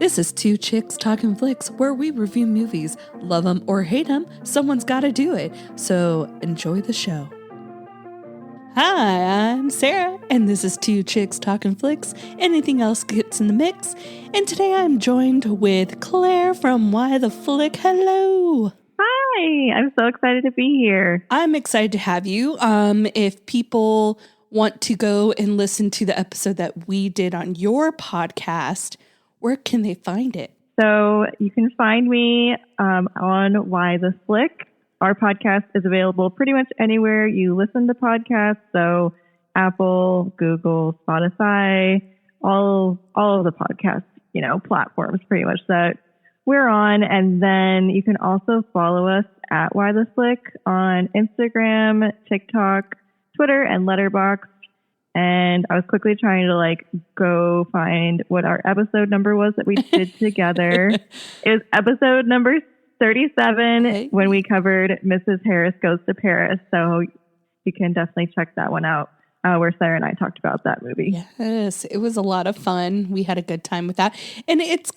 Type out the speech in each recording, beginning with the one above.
This is Two Chicks Talkin Flicks, where we review movies. Love them or hate them, someone's got to do it. So enjoy the show. Hi, I'm Sarah, and this is Two Chicks Talkin Flicks. Anything else gets in the mix. And today I'm joined with Claire from Why the Flick. Hello. Hi, I'm so excited to be here. I'm excited to have you. If people want to go and listen to the episode that we did on your podcast, where can they find it? So you can find me on Why the Flick. Our podcast is available pretty much anywhere you listen to podcasts. So Apple, Google, Spotify, all of the podcast, platforms pretty much that we're on. And then you can also follow us at Why the Flick on Instagram, TikTok, Twitter, and Letterboxd. And I was quickly trying to go find what our episode number was that we did together. It was episode number 37 when we covered Mrs. Harris Goes to Paris. So you can definitely check that one out where Sarah and I talked about that movie. Yes, it was a lot of fun. We had a good time with that. And it's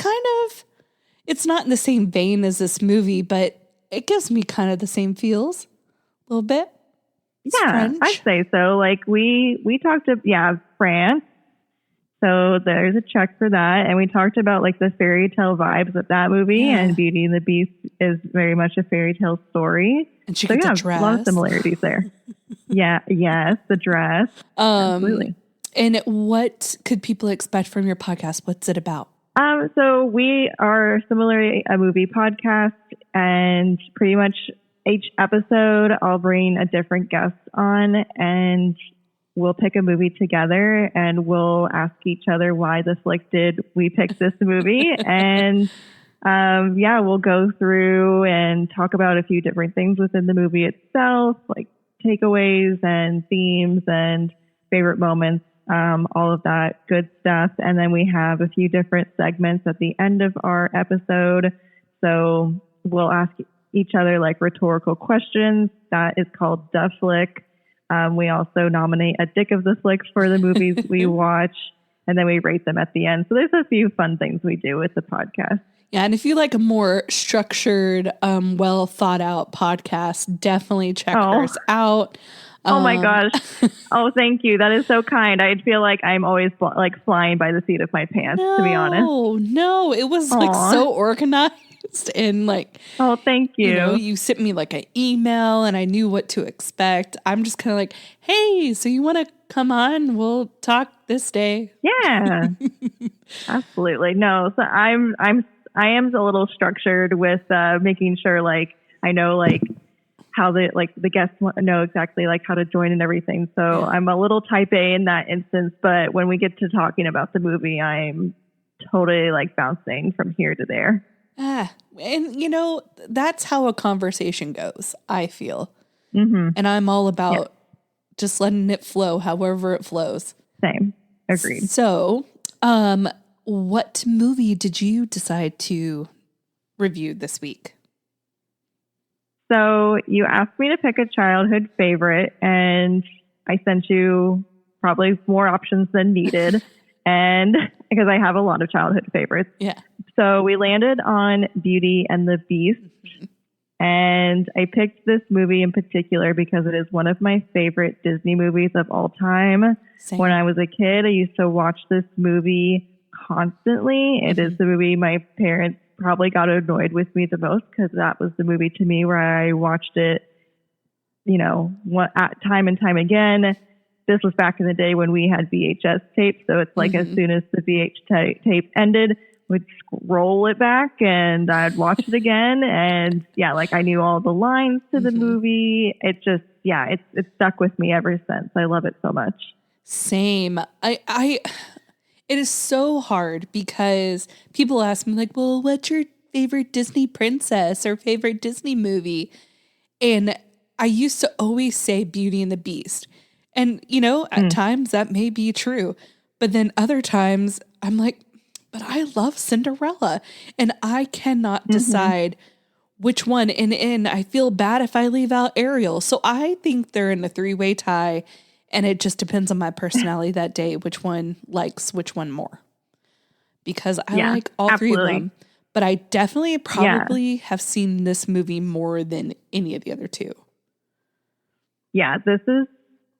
not in the same vein as this movie, but it gives me kind of the same feels a little bit. It's French. I'd say so. We talked about, France. So there's a check for that. And we talked about the fairy tale vibes of that movie. Yeah. And Beauty and the Beast is very much a fairy tale story. And she gets a dress. A lot of similarities there. Yes, the dress. Absolutely. And what could people expect from your podcast? What's it about? So we are similarly a movie podcast, and pretty much each episode I'll bring a different guest on, and we'll pick a movie together, and we'll ask each other why the flick did we pick this movie. And we'll go through and talk about a few different things within the movie itself, like takeaways and themes and favorite moments, all of that good stuff. And then we have a few different segments at the end of our episode. So we'll ask each other rhetorical questions. That is called Duh Flick. We also nominate a dick of the flick for the movies we watch, and then we rate them at the end. So there's a few fun things we do with the podcast. Yeah, and if you like a more structured, well thought out podcast, definitely check hers out. Oh my gosh. Oh, thank you. That is so kind. I feel like I'm always flying by the seat of my pants, to be honest. No, it was so organized. And oh, thank you. You sent me an email and I knew what to expect. I'm just kind of hey, so you want to come on? We'll talk this day. Yeah, absolutely. No, so I am a little structured with making sure I know how the guests know exactly how to join and everything. So yeah. I'm a little type A in that instance, but when we get to talking about the movie, I'm totally bouncing from here to there. And that's how a conversation goes, I feel. Mm-hmm. And I'm all about just letting it flow however it flows. Same. Agreed. So, what movie did you decide to review this week? So you asked me to pick a childhood favorite, and I sent you probably more options than needed. And because I have a lot of childhood favorites. Yeah. So we landed on Beauty and the Beast. Mm-hmm. And I picked this movie in particular because it is one of my favorite Disney movies of all time. Same. When I was a kid, I used to watch this movie constantly. Mm-hmm. It is the movie my parents probably got annoyed with me the most because that was the movie to me where I watched it, time and time again. This was back in the day when we had VHS tapes. So it's mm-hmm. As soon as the VHS tape ended, we'd roll it back and I'd watch it again. And I knew all the lines to the mm-hmm. movie. It just, it's stuck with me ever since. I love it so much. Same. It is so hard because people ask me well, what's your favorite Disney princess or favorite Disney movie? And I used to always say Beauty and the Beast. And, at times that may be true. But then other times I'm but I love Cinderella. And I cannot mm-hmm. decide which one. And I feel bad if I leave out Ariel. So I think they're in a 3-way tie. And it just depends on my personality that day, which one likes which one more. because I like all three of them. But I definitely probably have seen this movie more than any of the other two. Yeah,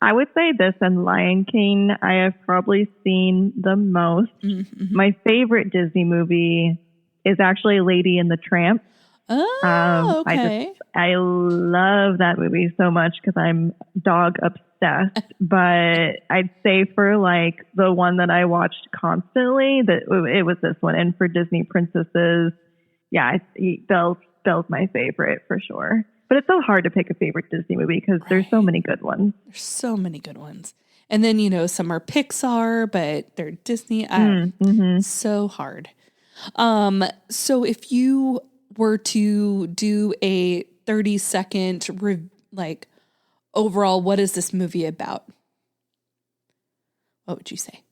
I would say this and Lion King I have probably seen the most. Mm-hmm. My favorite Disney movie is actually Lady and the Tramp. Oh, okay. I love that movie so much because I'm dog obsessed. But I'd say for like the one that I watched constantly, that it was this one. And for Disney princesses, Belle's my favorite for sure. But it's so hard to pick a favorite Disney movie because there's so many good ones. There's so many good ones. And then, some are Pixar, but they're Disney. So hard. So if you were to do a 30-second, overall, what is this movie about? What would you say?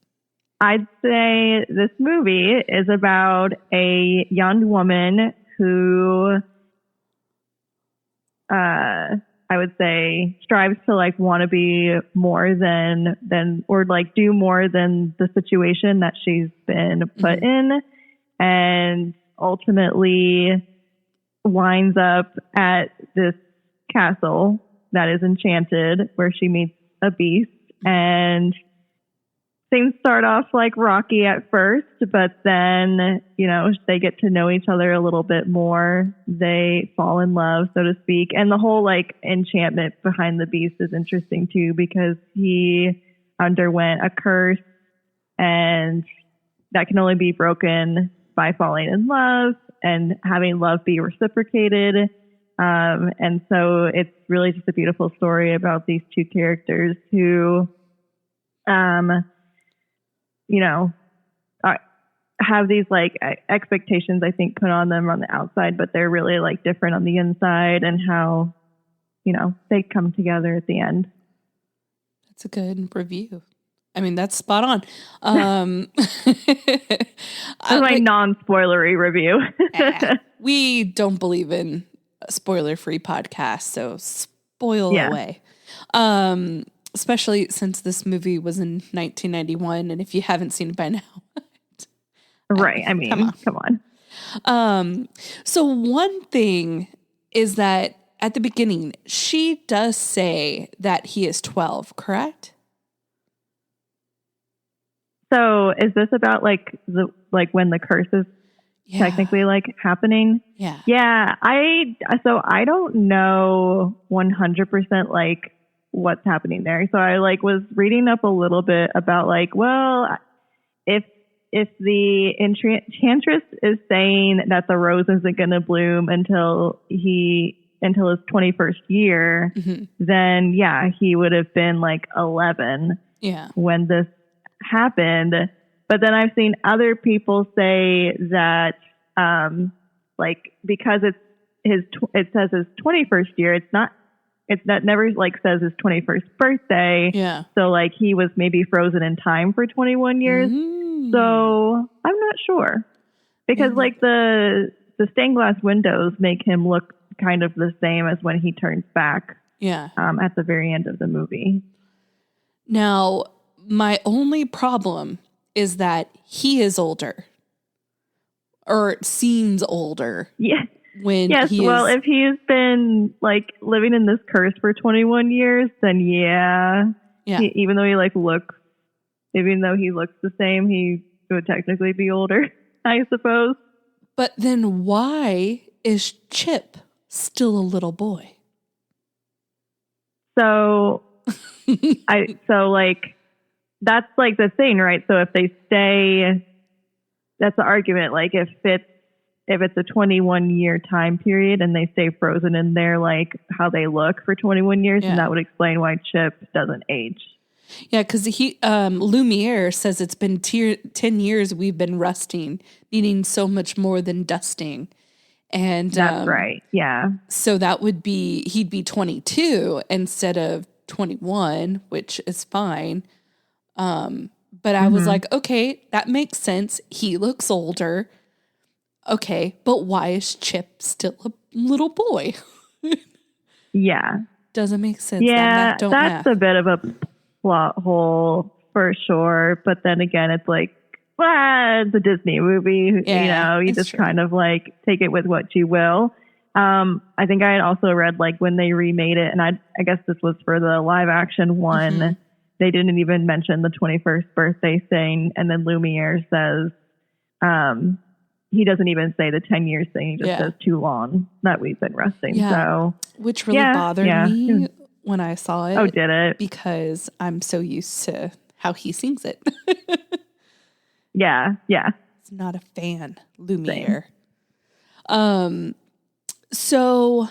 I'd say this movie is about a young woman who, I would say, strives to want to be more than or do more than the situation that she's been put in, and ultimately winds up at this castle that is enchanted where she meets a beast, and things start off rocky at first, but then, they get to know each other a little bit more. They fall in love, so to speak. And the whole enchantment behind the beast is interesting too, because he underwent a curse, and that can only be broken by falling in love and having love be reciprocated. And so it's really just a beautiful story about these two characters who, have these expectations, I think, put on them on the outside, but they're really different on the inside, and how, they come together at the end. That's a good review. I mean, that's spot on. That's my non-spoilery review. We don't believe in a spoiler-free podcast, so spoil away. Especially since this movie was in 1991, and if you haven't seen it by now. Right. I mean, come on. So one thing is that at the beginning, she does say that he is 12, correct? So is this about when the curse is technically happening? Yeah. Yeah. I don't know 100% what's happening there. So I was reading up a little bit about if the enchantress is saying that the rose isn't going to bloom until his 21st year, then he would have been 11 when this happened. But then I've seen other people say that because it says his 21st year, that never says his 21st birthday. Yeah. So he was maybe frozen in time for 21 years. So I'm not sure, because the stained glass windows make him look kind of the same as when he turns back. Yeah. At the very end of the movie. Now, my only problem is that he is older, or seems older. Yeah. If he's been living in this curse for 21 years, then even though he looks the same, he would technically be older, I suppose. But then why is Chip still a little boy? So that's the thing, right? So if they stay, that's the argument. If it's a 21-year time period and they stay frozen in there, how they look for 21 years, then that would explain why Chip doesn't age. Yeah, because Lumiere says it's been 10 years we've been rusting, needing so much more than dusting. And that's right. Yeah. So that would be, he'd be 22 instead of 21, which is fine. But I was like, okay, that makes sense. He looks older. Okay, but why is Chip still a little boy? Yeah. Doesn't make sense. Yeah, that's a bit of a plot hole for sure. But then again, it's well, it's a Disney movie. Yeah, You it's just true. kind of like take it with what you will. I think I had also read like when they remade it, and I guess this was for the live action one. Mhm. They didn't even mention the 21st birthday thing, and then Lumiere says, he doesn't even say the 10 years thing. He just says too long that we've been resting. Yeah. So, Which really bothered me when I saw it. Oh, did it? Because I'm so used to how he sings it. Yeah. It's not a fan, Lumiere. So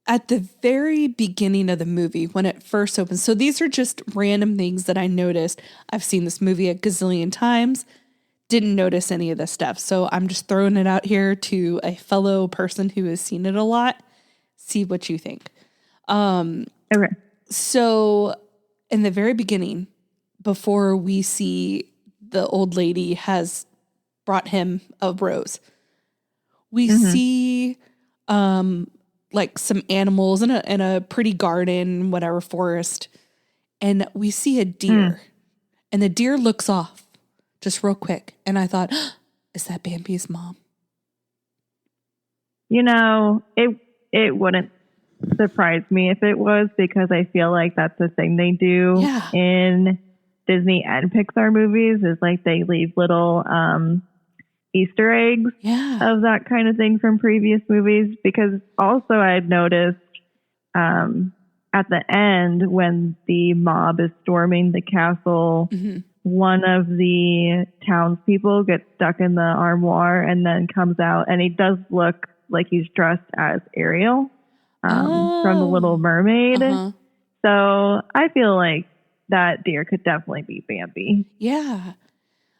at the very beginning of the movie, when it first opens, so these are just random things that I noticed. I've seen this movie a gazillion times, didn't notice any of this stuff. So I'm just throwing it out here to a fellow person who has seen it a lot. See what you think. Okay. So in the very beginning, before we see the old lady has brought him a rose, we see like some animals in a pretty garden, whatever forest, and we see a deer, and the deer looks off just real quick, and I thought, is that Bambi's mom? It wouldn't surprise me if it was, because I feel like that's the thing they do in Disney and Pixar movies is like they leave little Easter eggs of that kind of thing from previous movies. Because also I'd noticed at the end when the mob is storming the castle, one of the townspeople gets stuck in the armoire and then comes out, and he does look like he's dressed as Ariel from The Little Mermaid. So I feel like that deer could definitely be Bambi. Yeah.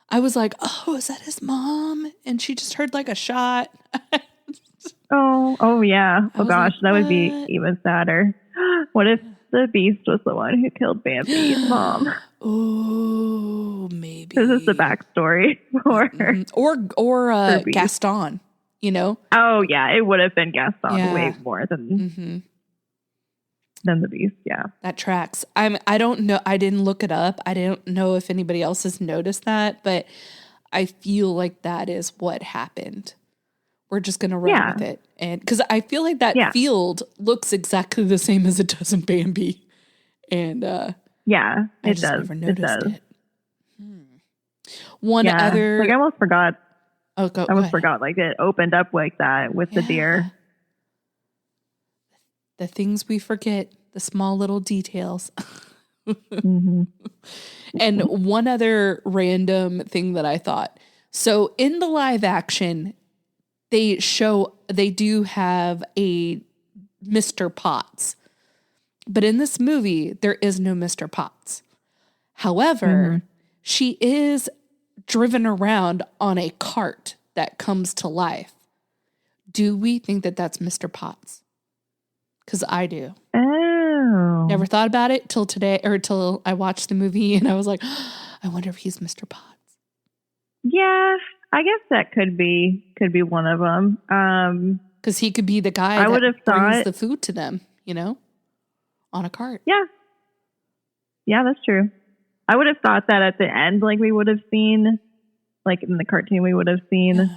I was like, oh, is that his mom? And she just heard like a shot. Oh yeah. Oh gosh, like, that would be even sadder. What if the beast was the one who killed Bambi's mom? Oh, maybe. This is the backstory for her. Or Gaston, Oh yeah, it would have been Gaston way more than the beast. Yeah, that tracks. I don't know. I didn't look it up. I don't know if anybody else has noticed that, but I feel like that is what happened. We're just gonna run with it, and because I feel like that field looks exactly the same as it does in Bambi, and I just never noticed it. One other, like I almost forgot. Oh, I almost forgot. Like it opened up like that with the deer. The things we forget, the small little details. And one other random thing that I thought. So in the live action, they do have a Mr. Potts. But in this movie, there is no Mr. Potts. However, she is driven around on a cart that comes to life. Do we think that that's Mr. Potts? Because I do. Oh. Never thought about it till today, or till I watched the movie, and I was like, I wonder if he's Mr. Potts. Yeah, I guess that could be one of them. Because he could be the guy that brings the food to them, on a cart. Yeah, that's true. I would have thought that at the end, like we would have seen, like in the cartoon, we would have seen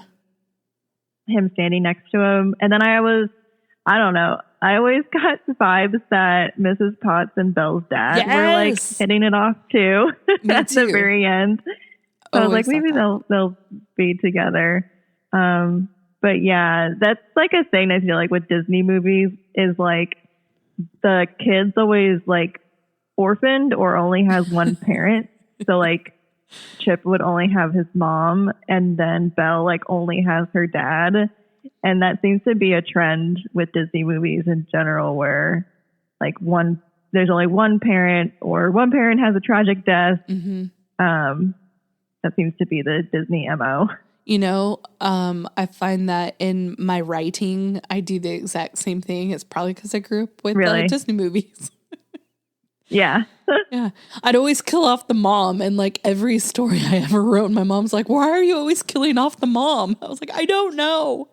him standing next to him. And then I don't know. I always got vibes that Mrs. Potts and Belle's dad were like hitting it off too at the very end. So I was like, maybe they'll be together. But yeah, that's like a thing I feel like with Disney movies is like the kid's always like orphaned or only has one parent. So like Chip would only have his mom, and then Belle like only has her dad. And that seems to be a trend with Disney movies in general, where like there's only one parent, or one parent has a tragic death. That seems to be the Disney MO. I find that in my writing, I do the exact same thing. It's probably because I grew up with Disney movies. Yeah. Yeah. I'd always kill off the mom, and like every story I ever wrote, my mom's like, why are you always killing off the mom? I was like, I don't know.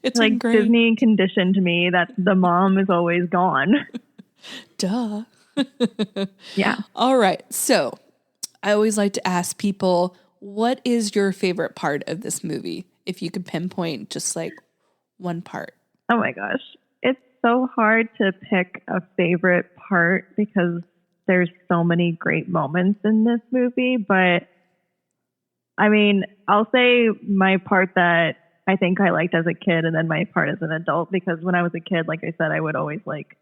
It's like ingrained. Disney conditioned me that the mom is always gone. Duh. Yeah. All right. So I always like to ask people, what is your favorite part of this movie? If you could pinpoint just like one part. Oh my gosh. It's so hard to pick a favorite part because there's so many great moments in this movie. But I mean, I'll say my part that I think I liked as a kid and then my part as an adult, because when I was a kid, like I said, I would always like,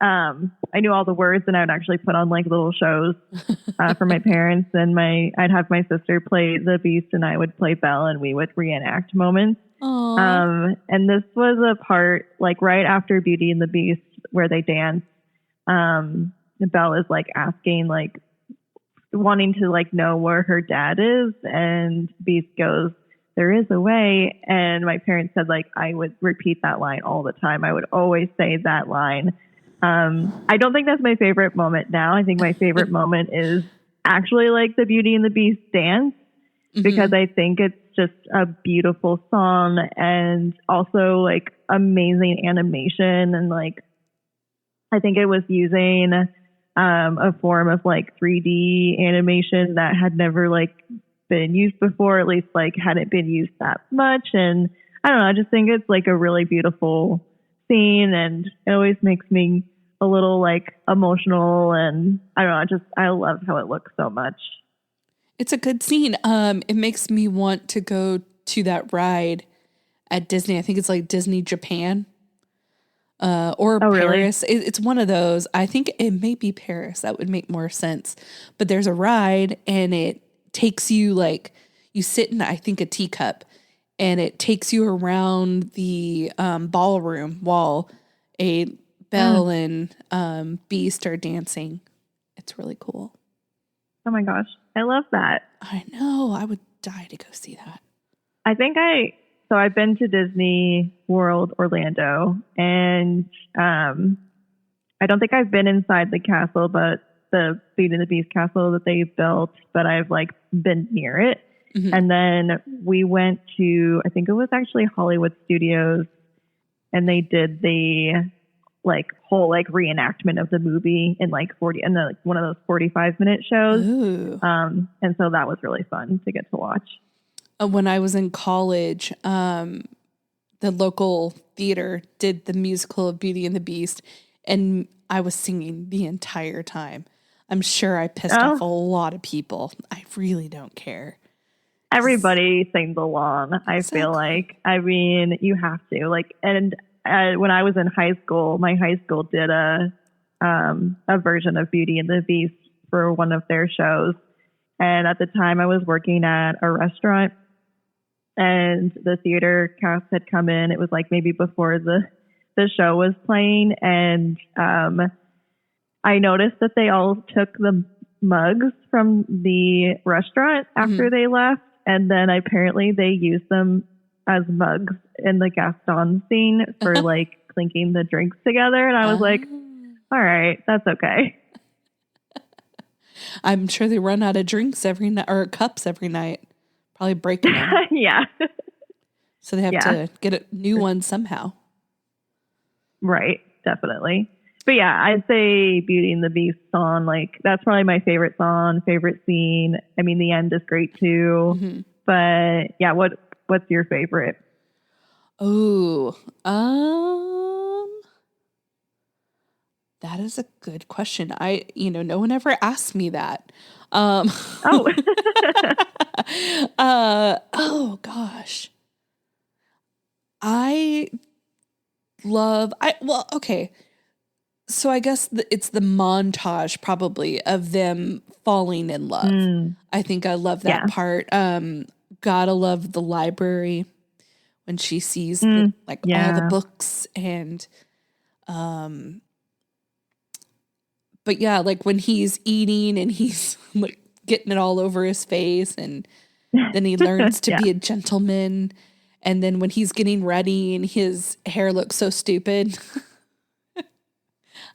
I knew all the words and I would actually put on like little shows for my parents, and I'd have my sister play the Beast and I would play Belle, and we would reenact moments. And this was a part like right after Beauty and the Beast where they dance. Belle is like asking, like wanting to like know where her dad is, and Beast goes, "There is a way." And my parents said like I would repeat that line all the time. I would always say that line. I don't think that's my favorite moment now. I think my favorite moment is actually like the Beauty and the Beast dance, because I think it's just a beautiful song and also like amazing animation. And like, I think it was using a form of like 3D animation that had never like been used before, at least like hadn't been used that much. And I don't know, I just think it's like a really beautiful scene, and it always makes me a little like emotional, and I don't know, I love how it looks so much. It's a good scene. It makes me want to go to that ride at Disney. I think it's like Disney Japan, or Paris. Really? It's one of those. I think it may be Paris. That would make more sense. But there's a ride and it takes you like, you sit in, I think, a teacup, and it takes you around the ballroom while a Belle and Beast are dancing. It's really cool. Oh my gosh. I love that. I know. I would die to go see that. I think I've been to Disney World Orlando, and I don't think I've been inside the castle, but the Beauty and the Beast castle that they built, but I've like been near it. And then we went to, I think it was actually Hollywood Studios, and they did the like whole like reenactment of the movie in like one of those 45-minute shows. And so that was really fun to get to watch. When I was in college, the local theater did the musical of Beauty and the Beast, and I was singing the entire time. I'm sure I pissed off a lot of people. I really don't care. Everybody sings along. I feel like, I mean, you have to like, and when I was in high school, my high school did a version of Beauty and the Beast for one of their shows. And at the time I was working at a restaurant, and the theater cast had come in. It was like maybe before the show was playing. And I noticed that they all took the mugs from the restaurant after they left. And then apparently they used them as mugs in the Gaston scene for like clinking the drinks together. And I was like, all right, that's okay. I'm sure they run out of drinks every night, or cups every night, probably breaking them. Yeah. So they have to get a new one somehow. Right. Definitely. But yeah, I'd say Beauty and the Beast song, like that's probably my favorite song, favorite scene. I mean, the end is great too. But yeah, what's your favorite? Oh, that is a good question. No one ever asked me that. Oh gosh. Okay. So I guess it's the montage probably of them falling in love. I think I love that part. Gotta love the library when she sees all the books, and but yeah, like when he's eating and he's like getting it all over his face, and then he learns to be a gentleman, and then when he's getting ready and his hair looks so stupid.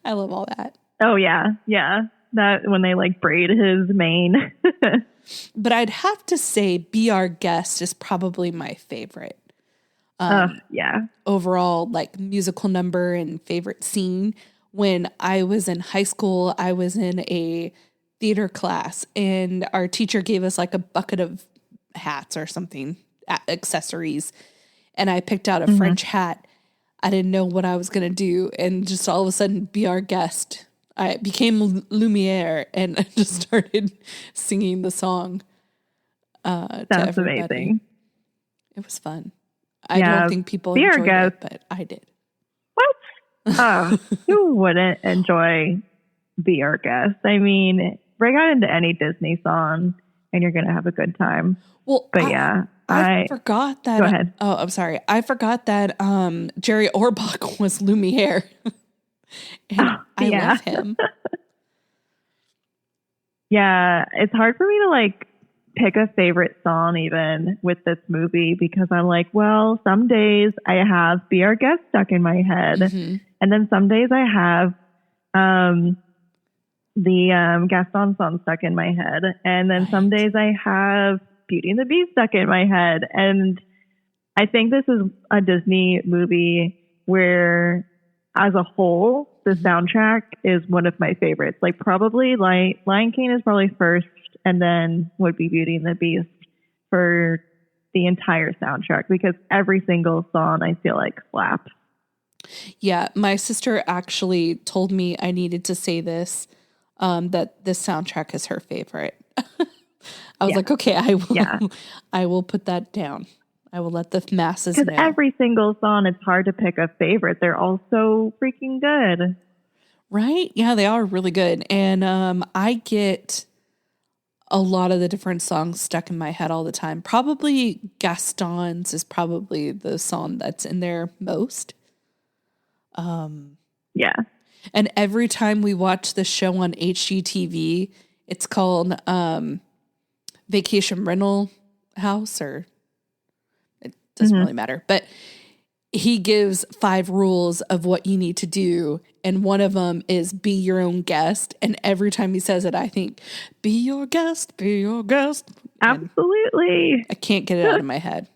I love all that. Oh yeah. Yeah. That when they like braid his mane. But I'd have to say Be Our Guest is probably my favorite. Overall, like musical number and favorite scene. When I was in high school, I was in a theater class, and our teacher gave us like a bucket of hats or something, accessories. And I picked out a French hat. I didn't know what I was going to do. And just all of a sudden, Be Our Guest. I became Lumiere and I just started singing the song to everybody. Amazing. It was fun. I don't think people enjoyed it, but I did. What? Oh, who wouldn't enjoy Be Our Guest? I mean, bring out into any Disney song and you're going to have a good time. Well, but I forgot that. Go ahead. Oh, I'm sorry. I forgot that Jerry Orbach was Lumiere. And I love him. Yeah, it's hard for me to like pick a favorite song even with this movie because I'm like, well, some days I have Be Our Guest stuck in my head. And then some days I have the Gaston song stuck in my head. And then some days I have Beauty and the Beast stuck in my head. And I think this is a Disney movie where as a whole, the soundtrack is one of my favorites. Like probably Lion King is probably first and then would be Beauty and the Beast for the entire soundtrack because every single song I feel like slaps. Yeah, my sister actually told me I needed to say this, that this soundtrack is her favorite. I was like, okay, I will. Yeah. I will put that down. I will let the masses know. Because every single song, it's hard to pick a favorite. They're all so freaking good. Right? Yeah, they are really good. And I get a lot of the different songs stuck in my head all the time. Probably Gaston's is probably the song that's in there most. Yeah. And every time we watch the show on HGTV, it's called Vacation Rental House, or it doesn't really matter. But he gives 5 rules of what you need to do. And one of them is be your own guest. And every time he says it, I think, be your guest, be your guest. Absolutely. I can't get it out of my head.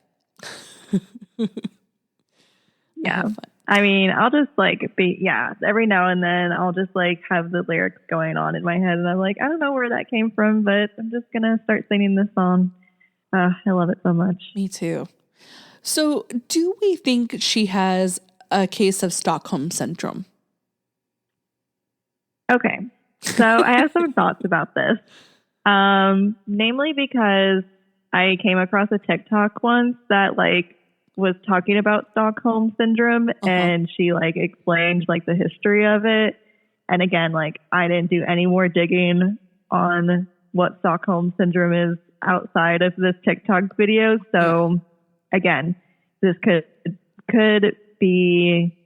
Yeah. I mean, I'll just like every now and then I'll just like have the lyrics going on in my head. And I'm like, I don't know where that came from, but I'm just going to start singing this song. I love it so much. Me too. So do we think she has a case of Stockholm Syndrome? Okay. So I have some thoughts about this. Namely because I came across a TikTok once that like was talking about Stockholm Syndrome and she like explained like the history of it. And again, like I didn't do any more digging on what Stockholm Syndrome is outside of this TikTok video. So again, this could be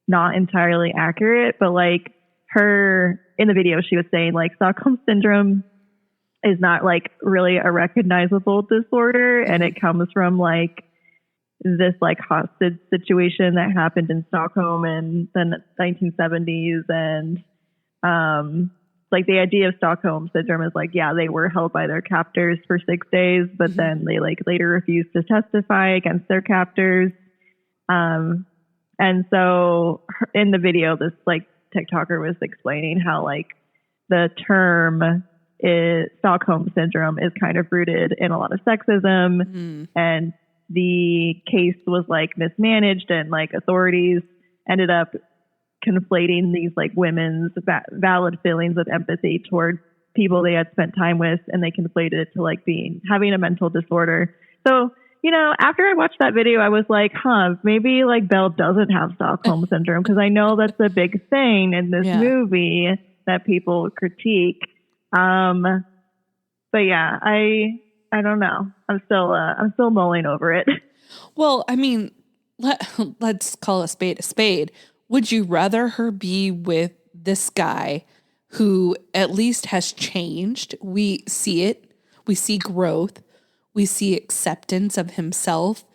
not entirely accurate, but like her in the video, she was saying like Stockholm Syndrome is not like really a recognizable disorder. And it comes from like this like hostage situation that happened in Stockholm in the 1970s. And like the idea of Stockholm Syndrome is like, yeah, they were held by their captors for 6 days, but then they like later refused to testify against their captors. And so in the video, this like TikToker was explaining how like the term Stockholm Syndrome is kind of rooted in a lot of sexism and the case was like mismanaged and like authorities ended up conflating these like women's valid feelings of empathy toward people they had spent time with, and they conflated it to like having a mental disorder. So, you know, after I watched that video, I was like, maybe like Belle doesn't have Stockholm Syndrome, because I know that's a big thing in this movie that people critique. But yeah, I don't know. I'm still mulling over it. Well, I mean, let's call a spade a spade. Would you rather her be with this guy who at least has changed? We see it. We see growth. We see acceptance of himself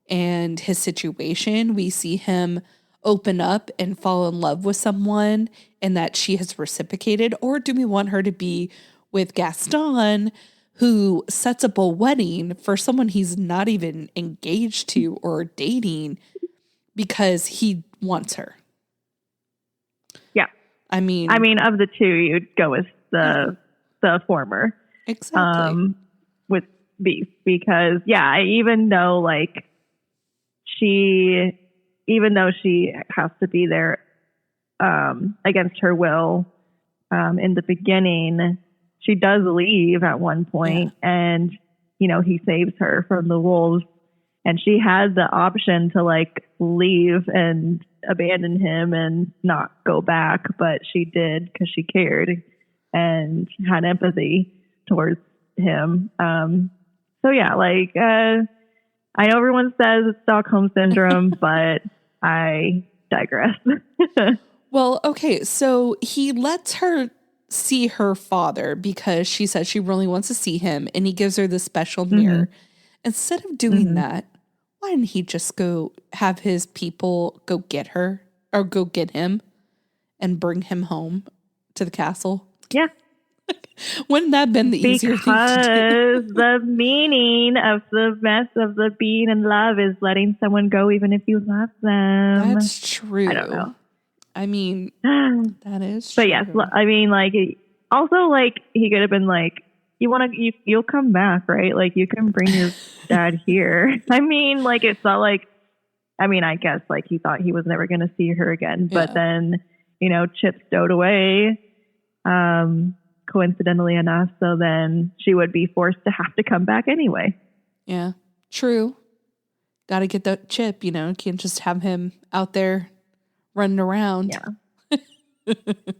and his situation. We see him open up and fall in love with someone and that she has reciprocated. Or do we want her to be with Gaston, who sets up a wedding for someone he's not even engaged to or dating because he wants her? Yeah. I mean, of the two, you'd go with the former. Exactly. beef because even though even though she has to be there against her will in the beginning, she does leave at one point, and he saves her from the wolves, and she had the option to leave and abandon him and not go back, but she did because she cared and had empathy towards him. So yeah, I know everyone says it's Stockholm syndrome, but I digress. Well, okay, so he lets her see her father because she says she really wants to see him, and he gives her the special mirror. Instead of doing that, why didn't he just go have his people go get her or go get him and bring him home to the castle? Yeah. Wouldn't that have been the easier thing to do? Because the meaning of the mess of the being in love is letting someone go even if you love them. That's true. I don't know. I mean, that is true. But yes, I mean, also, he could have been you'll come back, right? You can bring your dad here. I mean, it's not I guess, he thought he was never going to see her again. But then, Chip stowed away, coincidentally enough. So then she would be forced to have to come back anyway. Yeah, true. Got to get that Chip, can't just have him out there running around. Yeah.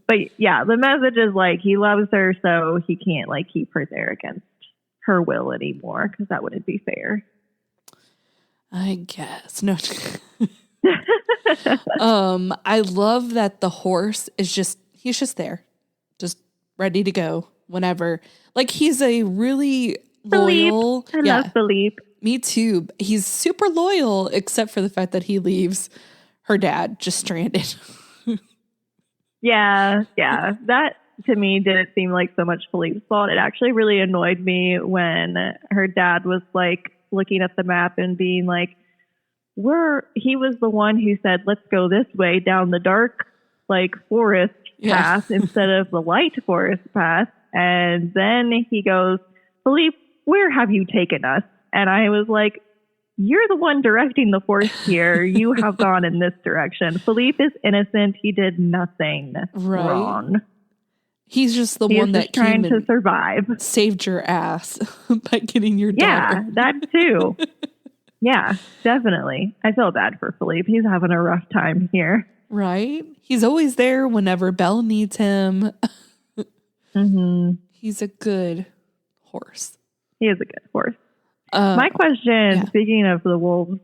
But yeah, the message is he loves her, so he can't keep her there against her will anymore, because that wouldn't be fair. I guess. No. I love that the horse is he's just there, just ready to go whenever. He's a really loyal. I love Philippe. Me too. He's super loyal, except for the fact that he leaves her dad just stranded. Yeah. That to me didn't seem like so much Philippe's fault. It actually really annoyed me when her dad was looking at the map and being he was the one who said, let's go this way down the dark forest path instead of the light forest path. And then he goes, Philippe, where have you taken us? And I was like, you're the one directing the force here. You have gone in this direction. Philippe is innocent. He did nothing wrong. He's just the one that trying to survive. Saved your ass by getting your daughter. Yeah, that too. Yeah, definitely. I feel bad for Philippe. He's having a rough time here. Right? He's always there whenever Belle needs him. He's a good horse. He is a good horse. My question, speaking of the wolves,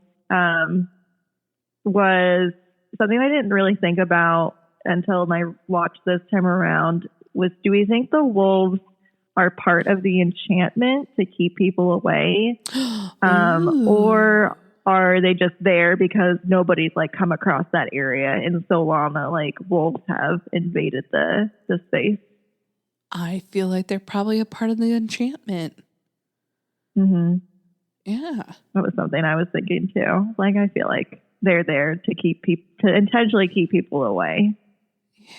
was something I didn't really think about until I watched this time around, was do we think the wolves are part of the enchantment to keep people away? Or are they just there because nobody's come across that area in so long that wolves have invaded the space? I feel like they're probably a part of the enchantment. Yeah. That was something I was thinking too. I feel like they're there to keep to intentionally keep people away.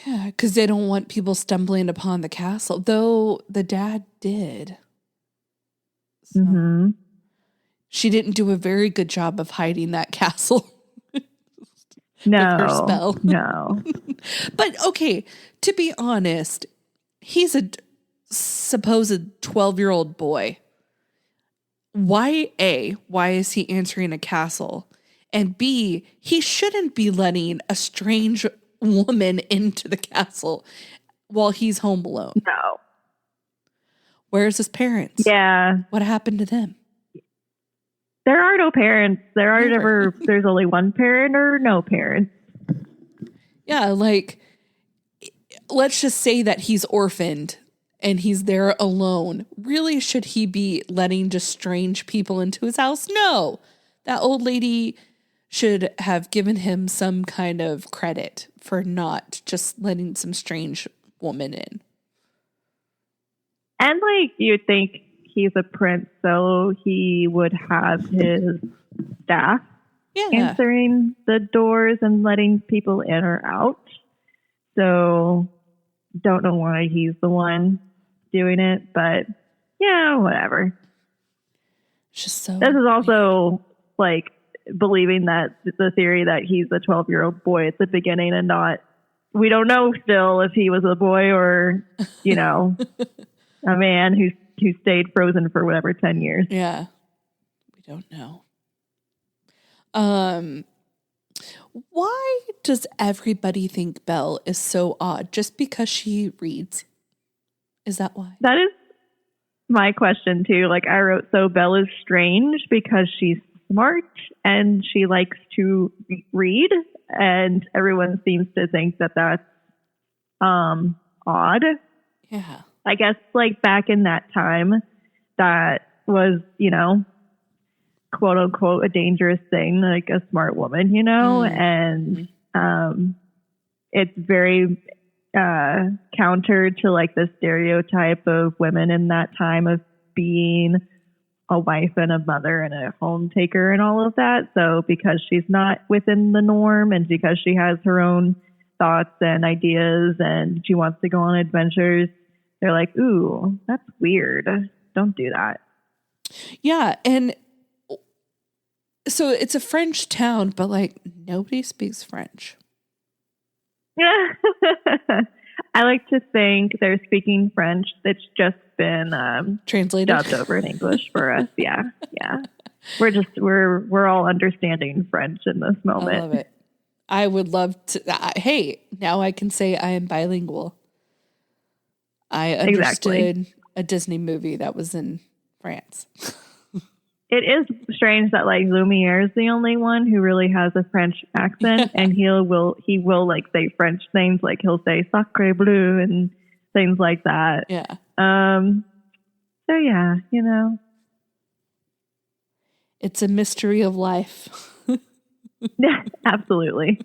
Yeah, because they don't want people stumbling upon the castle, though the dad did. So she didn't do a very good job of hiding that castle. No, with her spell. No. But okay, to be honest, he's a supposed 12-year-old boy. Why is he entering a castle? And B, he shouldn't be letting a strange woman into the castle while he's home alone. No. Where's his parents? Yeah. What happened to them? There are no parents. There's only one parent or no parents. Yeah, let's just say that he's orphaned and he's there alone. Really, should he be letting just strange people into his house? No. That old lady should have given him some kind of credit for not just letting some strange woman in. And you'd think he's a prince, so he would have his staff answering the doors and letting people in or out. So don't know why he's the one doing it, but yeah, whatever. It's just so. This is also like believing that the theory that he's a 12-year-old boy at the beginning and not, we don't know still if he was a boy or, you know, a man who stayed frozen for whatever 10 years. Yeah. We don't know. Why does everybody think Belle is so odd? Just because she reads? Is that why? That is my question too. Like I wrote, so Belle is strange because she's smart and she likes to read, and everyone seems to think that that's odd. Yeah. I guess like back in that time, that was, you know, quote unquote a dangerous thing, like a smart woman, you know, and it's very counter to like the stereotype of women in that time of being a wife and a mother and a home taker and all of that. So because she's not within the norm and because she has her own thoughts and ideas and she wants to go on adventures, they're like, ooh, that's weird. Don't do that. Yeah. And so it's a French town, but like nobody speaks French. I like to think they're speaking French. It's just been translated, dubbed over in English for us. Yeah. We're all understanding French in this moment. I love it. I would love to. Hey, now I can say I am bilingual. I understood a Disney movie that was in France. It is strange that like Lumiere is the only one who really has a French accent, and he will like say French things, like he'll say "sacre bleu" and things like that. Yeah. So yeah, you know, it's a mystery of life. Yeah, absolutely.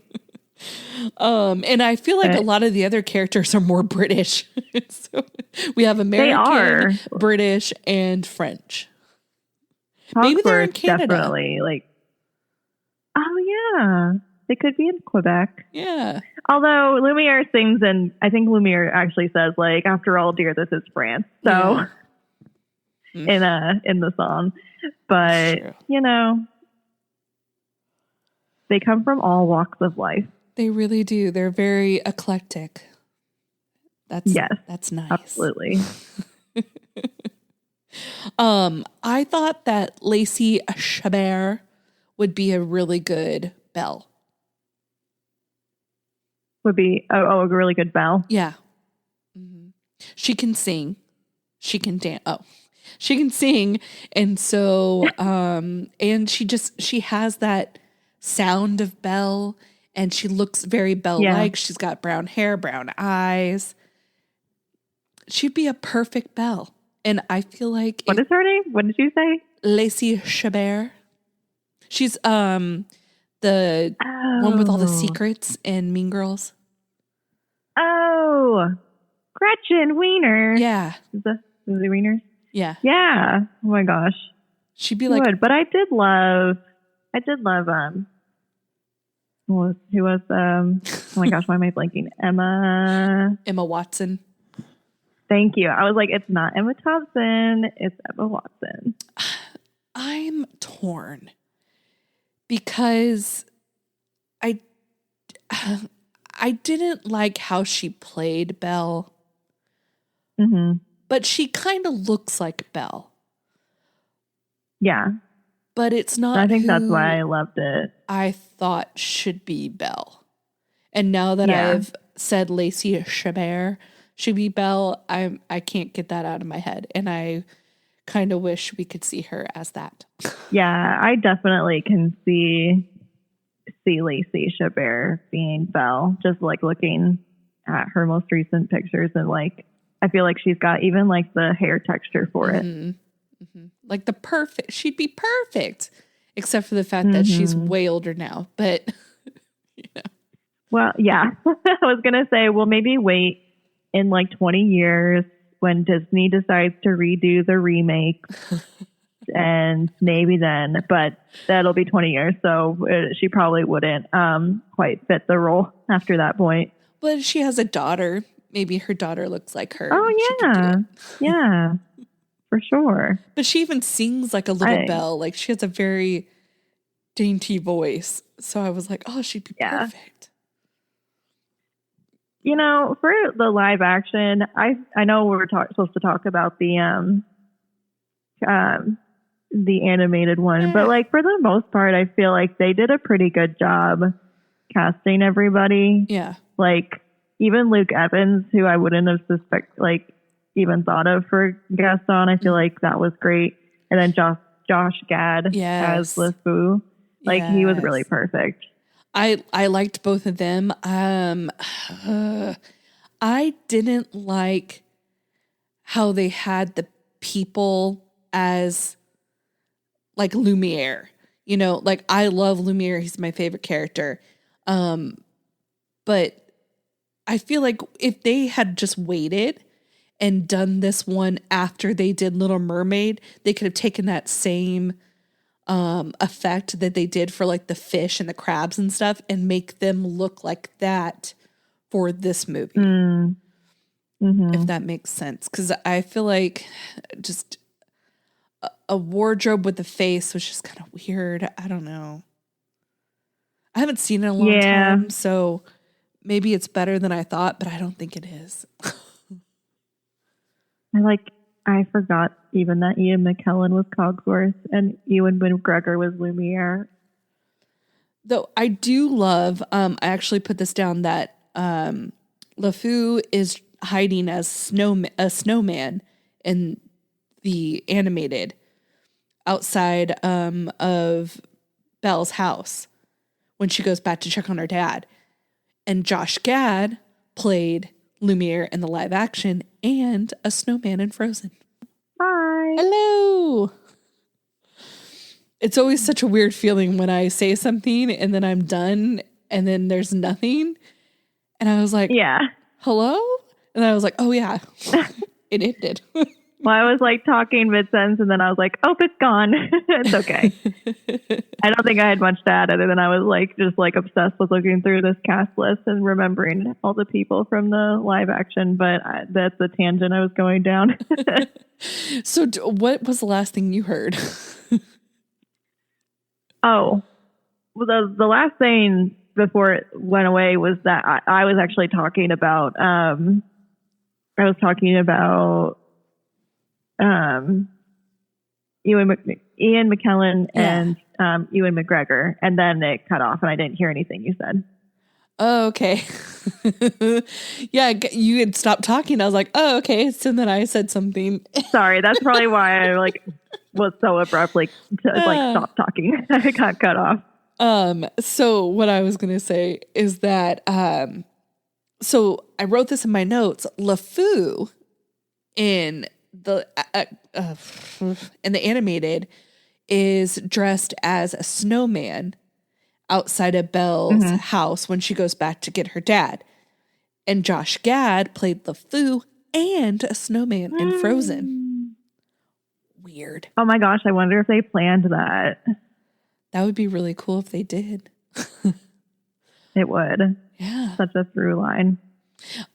And I feel like a lot of the other characters are more British. So we have American, British, and French. Maybe they're in Canada. Definitely, like, oh yeah, they could be in Quebec. Yeah. Although Lumiere sings, and I think Lumiere actually says, like, "After all, dear, this is France." So, in the song, but you know, they come from all walks of life. They really do. They're very eclectic. That's nice. Absolutely. I thought that Lacey Chabert would be a really good Belle. Would be a really good Belle. Yeah. Mm-hmm. She can sing. She can dance. Oh, she can sing. And so, and she has that sound of Belle, and she looks very Belle-like. Yeah. She's got brown hair, brown eyes. She'd be a perfect Belle. And I feel like... What is her name? What did you say? Lacey Chabert. She's the one with all the secrets in Mean Girls. Oh, Gretchen Wiener. Yeah. Is it Wiener? Yeah. Yeah. Oh my gosh. She'd be like... But I did love who was oh my gosh, why am I blanking? Emma Watson. Thank you. I was like, it's not Emma Thompson, it's Emma Watson. I'm torn because I didn't like how she played Belle, but she kind of looks like Belle. Yeah. But it's not. I think that's why I loved it. I thought should be Belle. And now that I've said Lacey Chabert should be Belle, I can't get that out of my head. And I kind of wish we could see her as that. Yeah, I definitely can see Lacey Chabert being Belle, just like looking at her most recent pictures, and like I feel like she's got even like the hair texture for it. Mm-hmm. Like she'd be perfect, except for the fact that she's way older now. But you know. Well, yeah, I was gonna say, well, maybe wait in like 20 years when Disney decides to redo the remake, and maybe then, but that'll be 20 years. So she probably wouldn't quite fit the role after that point. But if she has a daughter, maybe her daughter looks like her. Oh yeah. Yeah. for sure. But she even sings like a little Belle. Like she has a very dainty voice. So I was like, oh, she'd be perfect. You know, for the live action, I know we're supposed to talk about the animated one, but like for the most part, I feel like they did a pretty good job casting everybody. Yeah. Like even Luke Evans, who I wouldn't have even thought of for guest on, I feel like that was great. And then Josh Gad as LeFou. Like he was really perfect. I liked both of them. I didn't like how they had the people as like Lumiere. You know, like I love Lumiere. He's my favorite character. But I feel like if they had just waited and done this one after they did Little Mermaid, they could have taken that same effect that they did for like the fish and the crabs and stuff and make them look like that for this movie. If that makes sense. Because I feel like just a wardrobe with the face was just kind of weird. I don't know. I haven't seen it in a long time, so maybe it's better than I thought, but I don't think it is. I forgot even that Ian McKellen was Cogsworth and Ewan McGregor was Lumiere. Though I do love, I actually put this down that LeFou is hiding as a snowman in the animated outside of Belle's house when she goes back to check on her dad. And Josh Gad played Lumiere in the live action and a snowman in Frozen. Hi. Hello. It's always such a weird feeling when I say something and then I'm done and then there's nothing. And I was like, hello? And I was like, oh yeah, it ended. Well, I was like talking mid-sentence and then I was like, oh, it's gone. It's okay. I don't think I had much to add other than I was like just like obsessed with looking through this cast list and remembering all the people from the live action. But that's the tangent I was going down. So what was the last thing you heard? Oh, well, the last thing before it went away was that I was actually talking about, Ian McKellen and Ewan McGregor, and then it cut off and I didn't hear anything you said. Oh, okay. Yeah, you had stopped talking. I was like, oh, okay. So then I said something. Sorry, that's probably why I was so abruptly stop talking. I got cut off. So what I was gonna say is that so I wrote this in my notes. LeFou in the animated is dressed as a snowman outside of Belle's house when she goes back to get her dad. And Josh Gad played LeFou and a snowman in Frozen. Weird. Oh my gosh, I wonder if they planned that. That would be really cool if they did. It would. Yeah. Such a through line.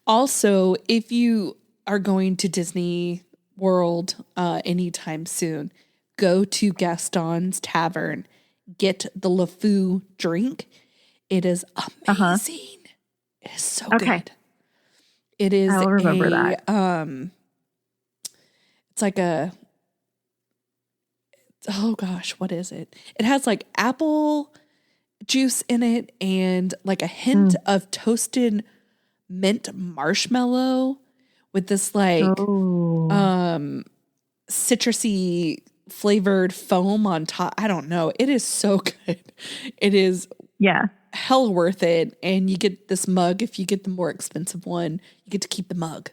Also, if you are going to Disney World anytime soon, go to Gaston's Tavern. Get the LeFou drink. It is amazing. It is so good. It is I'll remember that. It's like oh gosh, what is it? It has like apple juice in it and like a hint of toasted mint marshmallow with this like citrusy flavored foam on top. I don't know. It is so good. It is hell worth it. And you get this mug. If you get the more expensive one, you get to keep the mug.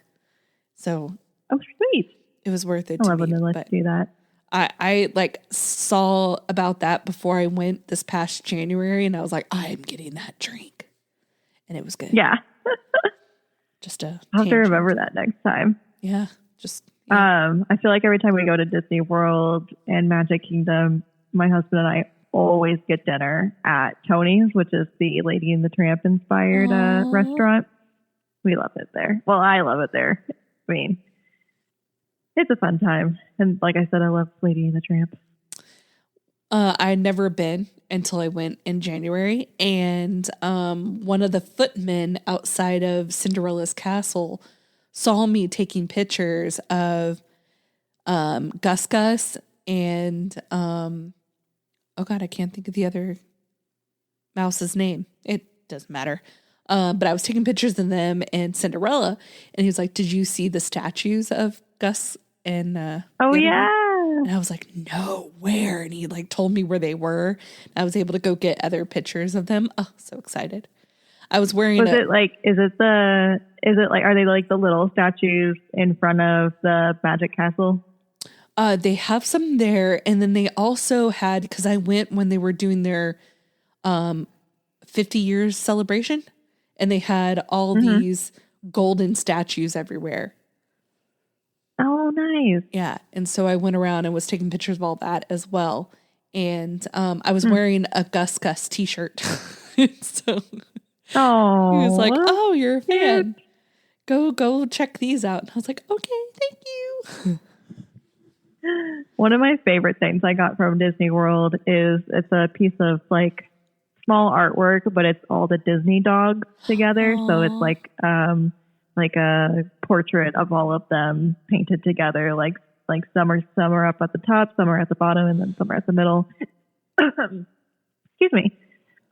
So sweet. It was worth it. I wouldn't let you do that. I like saw about that before I went this past January and I was like, I'm getting that drink. And it was good. Yeah. I'll have to remember that next time. Yeah. I feel like every time we go to Disney World and Magic Kingdom, my husband and I always get dinner at Tony's, which is the Lady and the Tramp inspired restaurant. We love it there. Well, I love it there. I mean, It's a fun time. And like I said, I love Lady and the Tramp. I had never been until I went in January, and one of the footmen outside of Cinderella's castle saw me taking pictures of Gus Gus and oh god, I can't think of the other mouse's name. It doesn't matter. But I was taking pictures of them and Cinderella, and he was like, "Did you see the statues of Gus and oh yeah." And I was like, "No, where?" And he like told me where they were. I was able to go get other pictures of them. Oh, so excited. I was wearing are they like the little statues in front of the Magic Castle? They have some there, and then they also had, because I went when they were doing their 50 years celebration, and they had all these golden statues everywhere. Oh, nice. Yeah, and so I went around and was taking pictures of all that as well. And I was wearing a Gus Gus t-shirt. So oh, he was like, "Oh, you're a fan. Go check these out." And I was like, "Okay, thank you." One of my favorite things I got from Disney World is it's a piece of like small artwork, but it's all the Disney dogs together. Aww. So it's like a portrait of all of them painted together. Like some are up at the top, some are at the bottom, and then some are at the middle. Excuse me.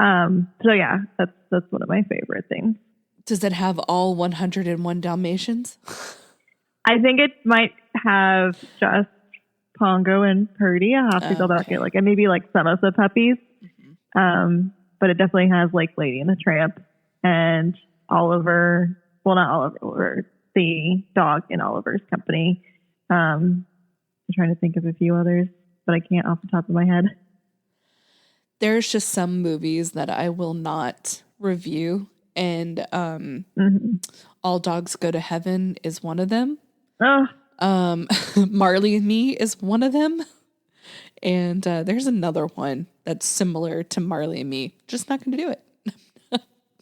So yeah, that's one of my favorite things. Does it have all 101 Dalmatians? I think it might have just Pongo and Purdy. I'll have to go back and and maybe like some of the puppies. But it definitely has like Lady and the Tramp and Oliver. Well, not Oliver, the dog in Oliver's company. I'm trying to think of a few others, but I can't off the top of my head. There's just some movies that I will not review, and All Dogs Go to Heaven is one of them. Oh. Marley and Me is one of them. And there's another one that's similar to Marley and Me. Just not going to do it.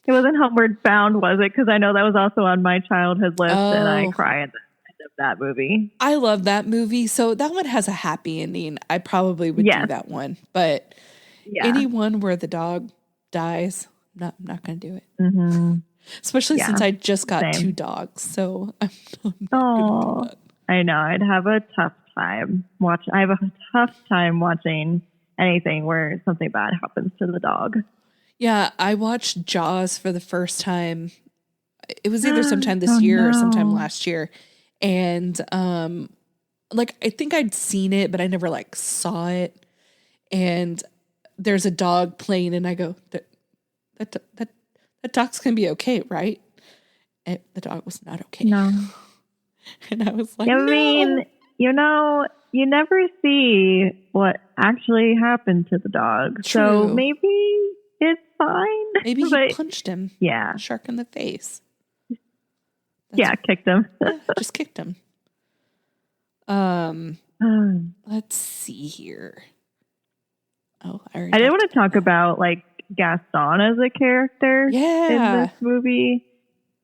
It wasn't Homeward Bound, was it? Because I know that was also on my childhood list, and I cry at the end of that movie. I love that movie. So that one has a happy ending. I probably would do that one. But anyone where the dog dies, I'm not going to do it. Mm-hmm. Especially since I just got 2 dogs. So I'm not going to do that. I know. I'd have a tough time watching. I have a tough time watching anything where something bad happens to the dog. Yeah, I watched Jaws for the first time. It was either sometime this year or sometime last year. And like I think I'd seen it, but I never like saw it. And there's a dog playing, and I go, that dog's gonna be okay, right? And the dog was not okay. No. And I was like, I mean, you never see what actually happened to the dog. True. So maybe it's fine. Maybe he punched him. Yeah. Shark in the face. Kicked him. Just kicked him. Let's see here. Oh, I did want to talk about like Gaston as a character in this movie.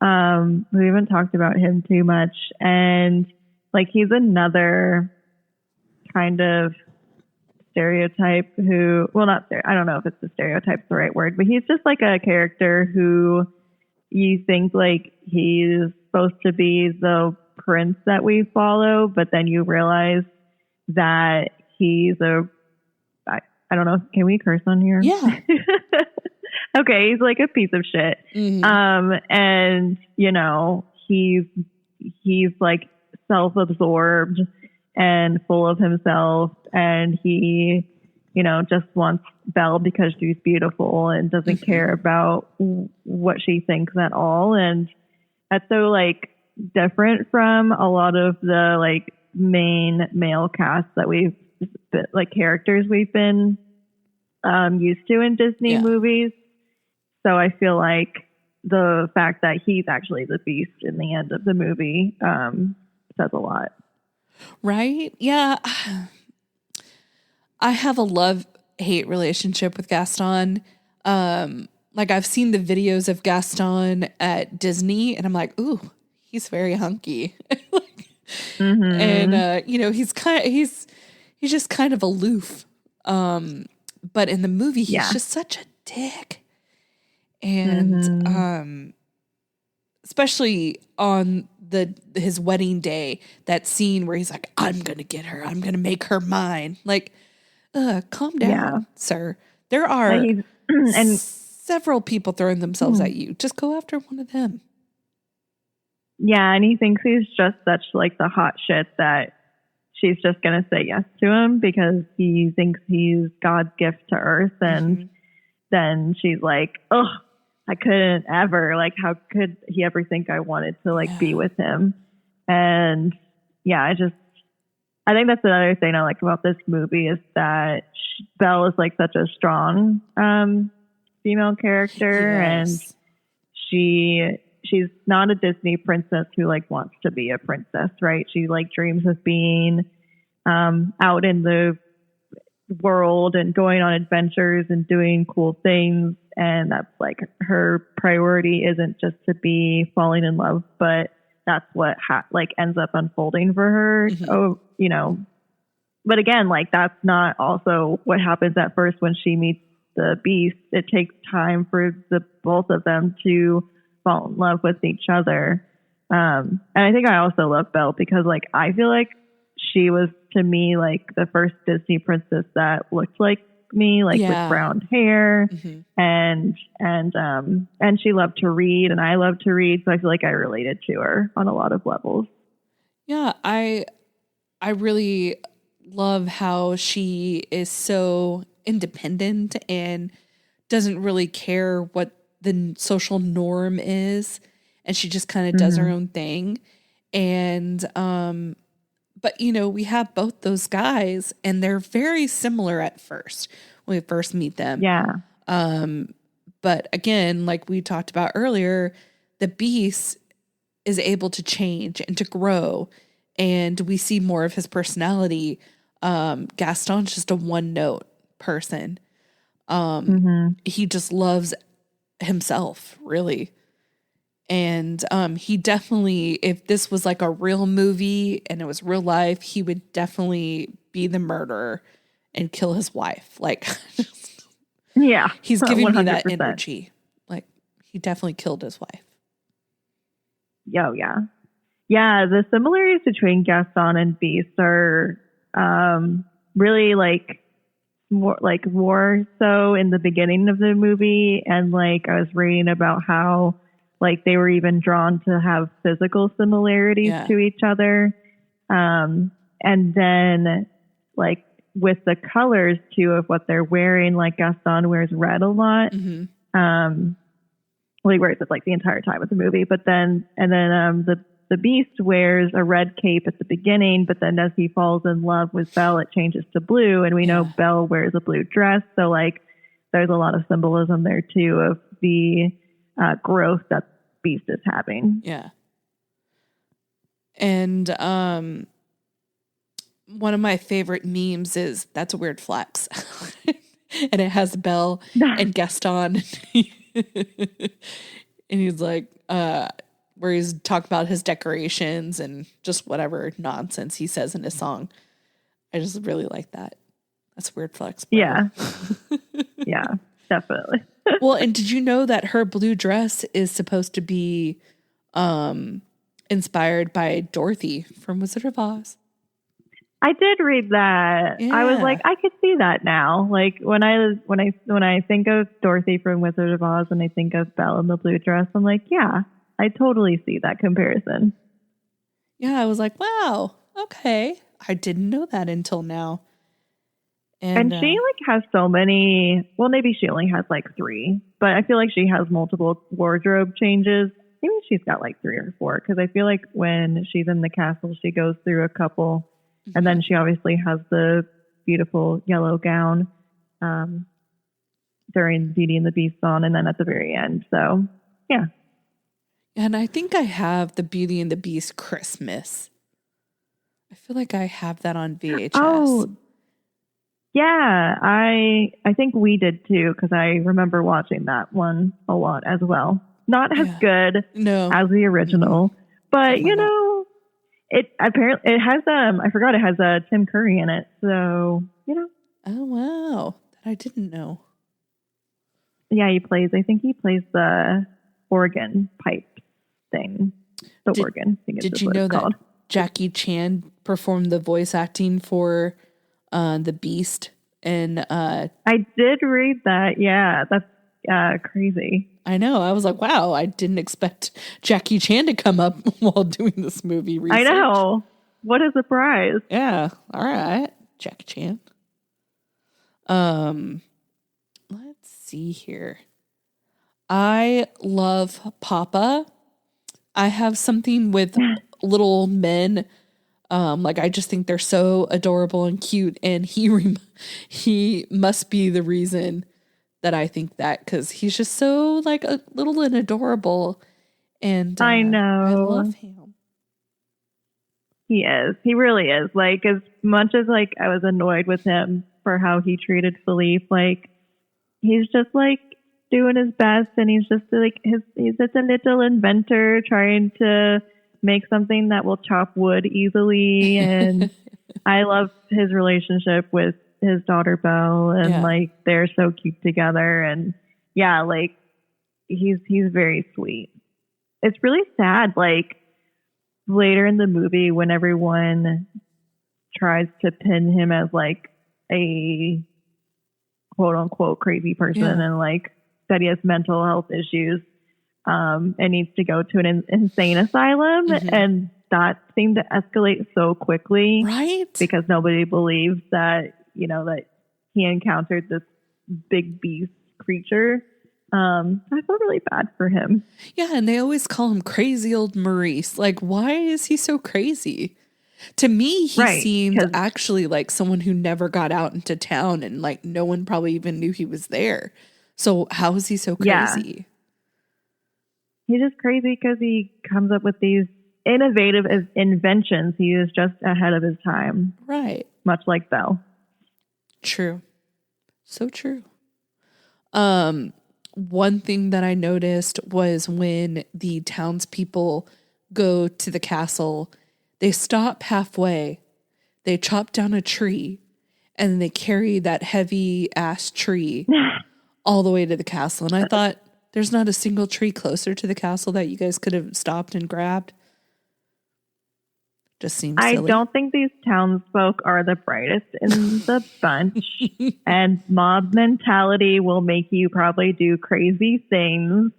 We haven't talked about him too much, and like he's another kind of stereotype who, well, not there. I don't know if it's the stereotype's the right word, but he's just like a character who you think like he's supposed to be the prince that we follow, but then you realize that he's I don't know. Can we curse on here? Yeah. Okay, he's like a piece of shit. Mm-hmm. And he's like self-absorbed and full of himself, and he, just wants Belle because she's beautiful and doesn't care about what she thinks at all. And that's so like different from a lot of the like main male cast that characters we've been used to in Disney movies. So I feel like the fact that he's actually the beast in the end of the movie says a lot. Right? Yeah. I have a love-hate relationship with Gaston. Like I've seen the videos of Gaston at Disney, and I'm like, ooh, he's very hunky. Mm-hmm. And he's just kind of aloof. But in the movie he's Yeah. just such a dick. And Mm-hmm. especially on his wedding day, that scene where he's like, I'm gonna get her, I'm gonna make her mine. Like, calm Yeah. down, sir. There are He's and several people throwing themselves at you. Just go after one of them. yeah, and he thinks he's just such like the hot shit that she's just gonna say yes to him because he thinks he's God's gift to Earth. And then she's like, oh, I couldn't ever, like, how could he ever think I wanted to like be with him? And yeah, I think that's another thing I like about this movie is that Belle is like such a strong female character. And she's not a Disney princess who like wants to be a princess, right? She like dreams of being out in the world and going on adventures and doing cool things. And that's like her priority isn't just to be falling in love, but that's what like ends up unfolding for her. Oh, but again, like that's not also what happens at first when she meets the Beast. It takes time for the both of them to fall in love with each other. And I think I also love Belle because like I feel like she was to me like the first Disney princess that looked like me, like with brown hair. And she loved to read and I love to read, so I feel like I related to her on a lot of levels. Yeah, I really love how she is so independent and doesn't really care what the social norm is, and she just kind of does her own thing. And but we have both those guys and they're very similar at first when we first meet them. Yeah. But again, like we talked about earlier, the Beast is able to change and to grow, and we see more of his personality. Gaston's just a one note person. He just loves himself, really. And he definitely, if this was like a real movie and it was real life, he would definitely be the murderer and kill his wife. Like, yeah, he's giving 100%. me that energy. Like, he definitely killed his wife. Oh, yeah. Yeah, the similarities between Gaston and Beast are really like more so in the beginning of the movie. And like I was reading about how like they were even drawn to have physical similarities to each other. And then like with the colors too of what they're wearing, like Gaston wears red a lot. Well, he wears it like the entire time of the movie, but then the Beast wears a red cape at the beginning, but then as he falls in love with Belle, it changes to blue, and we know Belle wears a blue dress. So like there's a lot of symbolism there too of the growth that Beast is having. Yeah. And one of my favorite memes is that's a weird flex. And it has Belle and Gaston. And he's like, where he's talking about his decorations and just whatever nonsense he says in his song. I just really like that. That's a weird flex. Bro. Yeah. Yeah, definitely. Well, and did you know that her blue dress is supposed to be inspired by Dorothy from Wizard of Oz? I did read that. Yeah. I was like, I could see that now. Like when I think of Dorothy from Wizard of Oz and I think of Belle in the blue dress, I'm like, yeah, I totally see that comparison. Yeah, I was like, wow, okay. I didn't know that until now. And she like has so many, well, maybe she only has like 3, but I feel like she has multiple wardrobe changes. Maybe she's got like 3 or 4, because I feel like when she's in the castle, she goes through a couple, and then she obviously has the beautiful yellow gown during Beauty and the Beast song, and then at the very end. So, yeah. And I think I have the Beauty and the Beast Christmas. I feel like I have that on VHS. Oh, yeah. I think we did too, because I remember watching that one a lot as well. Not as good as the original, but It apparently it has I forgot it has Tim Curry in it. So, Oh, wow. That I didn't know. Yeah, I think he plays the organ pipe thing. Organ. I think did you know that Jackie Chan performed the voice acting for the Beast? And I did read that. Yeah, that's crazy. I know. I was like, wow, I didn't expect Jackie Chan to come up while doing this movie research. I know. What a surprise. Yeah. All right. Jackie Chan. Let's see here. I love Papa. I have something with little men. Like I just think they're so adorable and cute, and he must be the reason that I think that, because he's just so like a little and adorable, and I know. I love him. He is. He really is. Like, as much as like I was annoyed with him for how he treated Philippe, like he's just like doing his best, and he's just like he's just a little inventor trying to make something that will chop wood easily. And I love his relationship with his daughter Belle, and like they're so cute together. And yeah, like he's very sweet. It's really sad, like later in the movie when everyone tries to pin him as like a quote unquote crazy person, and like that he has mental health issues and needs to go to an insane asylum. And that seemed to escalate so quickly, right? Because nobody believes that, that he encountered this big beast creature. I felt really bad for him. Yeah, and they always call him crazy old Maurice. Like, why is he so crazy? To me, he seemed actually like someone who never got out into town, and like no one probably even knew he was there. So how is he so crazy? He's just crazy because he comes up with these innovative inventions. He is just ahead of his time. Right. Much like Belle. True. So true. One thing that I noticed was when the townspeople go to the castle, they stop halfway, they chop down a tree, and then they carry that heavy ass tree all the way to the castle. And I thought, there's not a single tree closer to the castle that you guys could have stopped and grabbed. Just seems silly. I don't think these townsfolk are the brightest in the bunch. And mob mentality will make you probably do crazy things.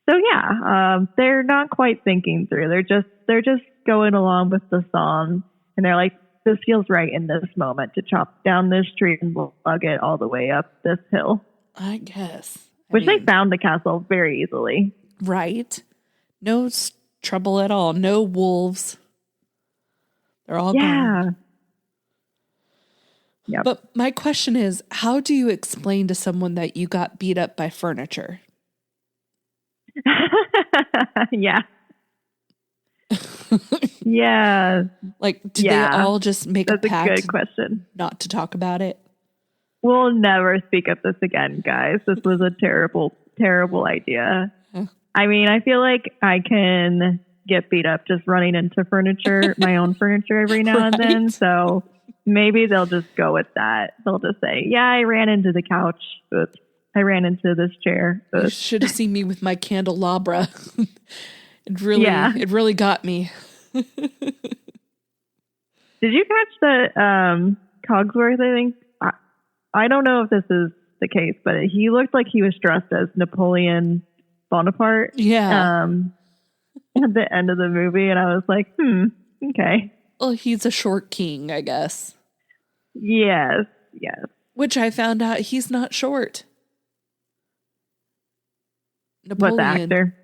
So yeah, they're not quite thinking through. They're just going along with the song, and they're like, this feels right in this moment to chop down this tree and lug it all the way up this hill. I guess. They found the castle very easily. Right. No trouble at all. No wolves. They're all gone. Yeah. But my question is, how do you explain to someone that you got beat up by furniture? Yeah. Yeah. Like, did they all just make a pact? That's a good question. Not to talk about it? We'll never speak of this again, guys. This was a terrible, terrible idea. I mean, I feel like I can get beat up just running into furniture, my own furniture every now and then. So maybe they'll just go with that. They'll just say, yeah, I ran into the couch. Oops. I ran into this chair. Oops. You should have seen me with my candelabra. It really got me. Did you catch the Cogsworth, I think? I don't know if this is the case, but he looked like he was dressed as Napoleon Bonaparte. Yeah. At the end of the movie, and I was like, okay. Well, he's a short king, I guess. Yes. Which I found out he's not short. Napoleon, what, the actor?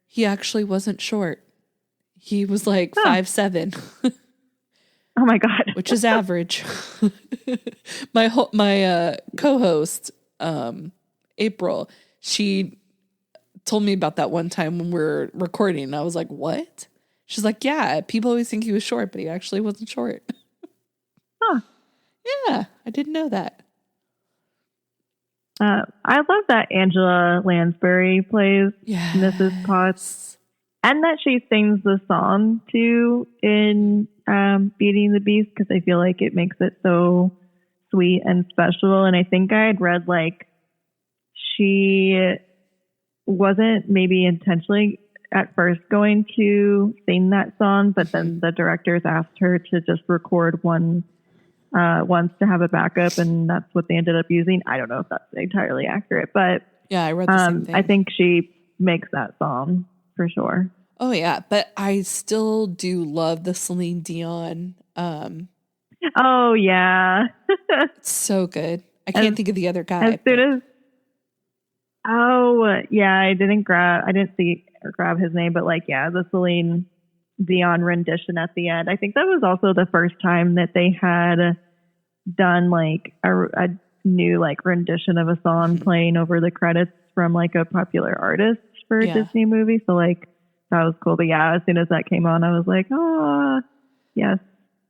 He actually wasn't short. He was like 5'7". Oh my God. Which is average. My co-host, April, she told me about that one time when we were recording, and I was like, what? She's like, yeah, people always think he was short, but he actually wasn't short. Huh. Yeah, I didn't know that. I love that Angela Lansbury plays Mrs. Potts. And that she sings the song too in Beauty and the Beast, because I feel like it makes it so sweet and special. And I think I had read like she wasn't maybe intentionally at first going to sing that song, but then the directors asked her to just record one once to have a backup, and that's what they ended up using. I don't know if that's entirely accurate, but yeah, I read the same thing. I think she makes that song for sure. Oh yeah, but I still do love the Celine Dion. Oh yeah, It's so good. I can't think of the other guy. As soon as I didn't grab his name, but like the Celine Dion rendition at the end. I think that was also the first time that they had done like a new like rendition of a song playing over the credits from like a popular artist for a Disney movie. So like that was cool. But yeah, as soon as that came on, I was like, oh yes.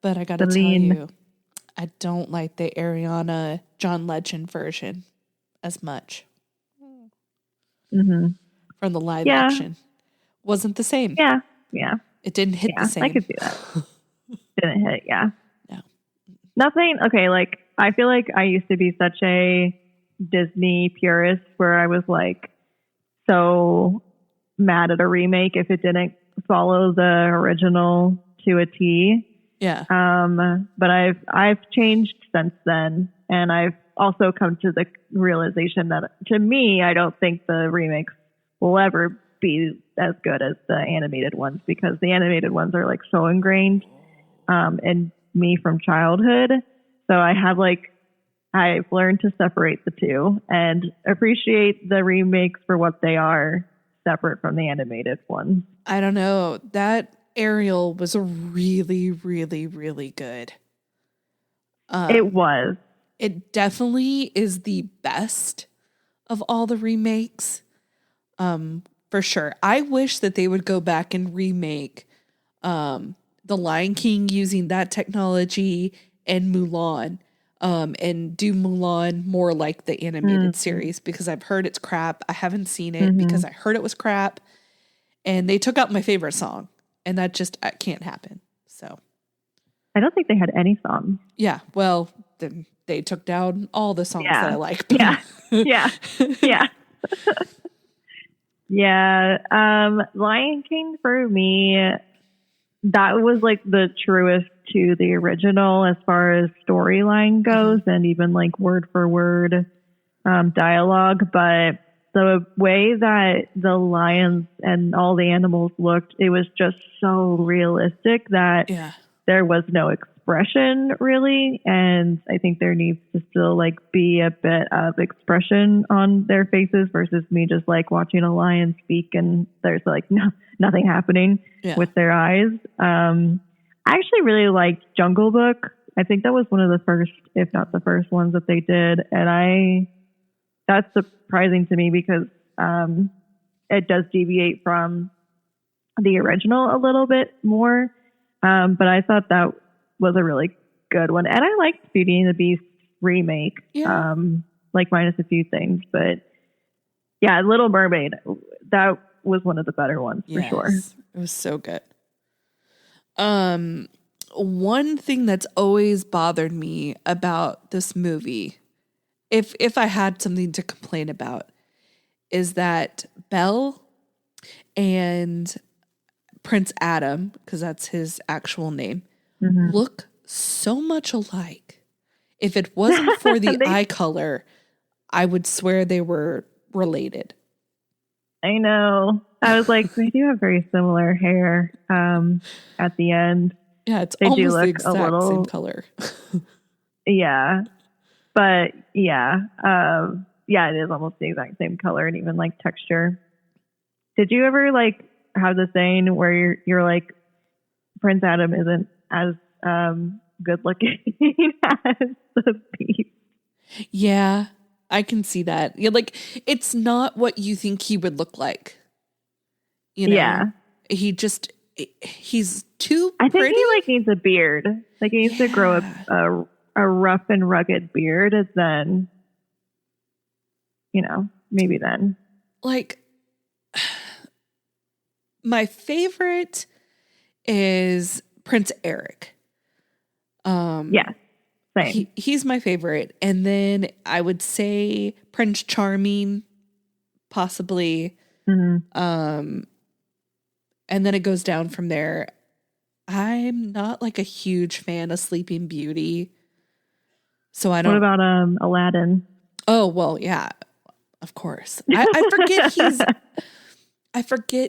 But I gotta tell you, I don't like the Ariana John Legend version as much. Mm-hmm. From the live action. Wasn't the same. Yeah. It didn't hit the same. I could see that. Didn't hit, yeah. No. Nothing, okay, like, I feel like I used to be such a Disney purist where I was, like, so mad at a remake if it didn't follow the original to a T. Yeah. But I've changed since then, and I've also come to the realization that, to me, I don't think the remakes will ever be as good as the animated ones, because the animated ones are like so ingrained in me from childhood. So I've learned to separate the two and appreciate the remakes for what they are, separate from the animated ones. I don't know. That Ariel was really, really, really good. It was. It definitely is the best of all the remakes. For sure. I wish that they would go back and remake The Lion King using that technology and Mulan, and do Mulan more like the animated series, because I've heard it's crap. I haven't seen it because I heard it was crap, and they took out my favorite song, and that can't happen. So I don't think they had any songs. Yeah. Well, then they took down all the songs that I like. Yeah. Lion King for me, that was like the truest to the original as far as storyline goes, and even like word for word dialogue. But the way that the lions and all the animals looked, it was just so realistic that there was no expression really. And I think there needs to still like be a bit of expression on their faces versus me just like watching a lion speak and there's like nothing happening with their eyes. I actually really liked Jungle Book. I think that was one of the first, if not the first ones that they did. And that's surprising to me because it does deviate from the original a little bit more. But I thought that was a really good one. And I liked Beauty and the Beast remake, like minus a few things. But yeah, Little Mermaid, that was one of the better ones for sure. It was so good. One thing that's always bothered me about this movie, if I had something to complain about, is that Belle and Prince Adam, because that's his actual name, look so much alike. If it wasn't for the eye color, I would swear they were related. I know. I was like, they do have very similar hair at the end. Yeah, it's almost the exact same color. Yeah. But yeah. It is almost the exact same color and even like texture. Did you ever like have the saying where you're like, Prince Adam isn't as good looking as the Beast? Yeah, I can see that. Yeah, like it's not what you think he would look like. You know? Yeah. He's too I think pretty. he like needs a beard. Like he needs to grow a rough and rugged beard, and then maybe then. Like My favorite is Prince Eric. Yeah, same. He's my favorite. And then I would say Prince Charming, possibly. Mm-hmm. And then it goes down from there. I'm not like a huge fan of Sleeping Beauty. So I don't. What about Aladdin? Oh, well, yeah, of course. I forget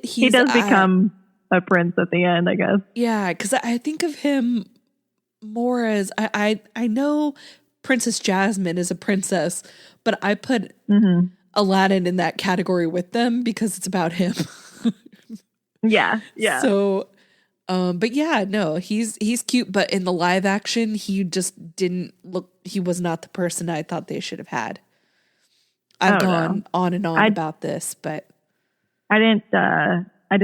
he's. He does become a prince at the end, I guess. Yeah, because I think of him more as I know Princess Jasmine is a princess, but I put Aladdin in that category with them because it's about him. Yeah. So, but yeah, no, he's cute, but in the live action, he just didn't look. He was not the person I thought they should have had. I've gone on and on about this, but I did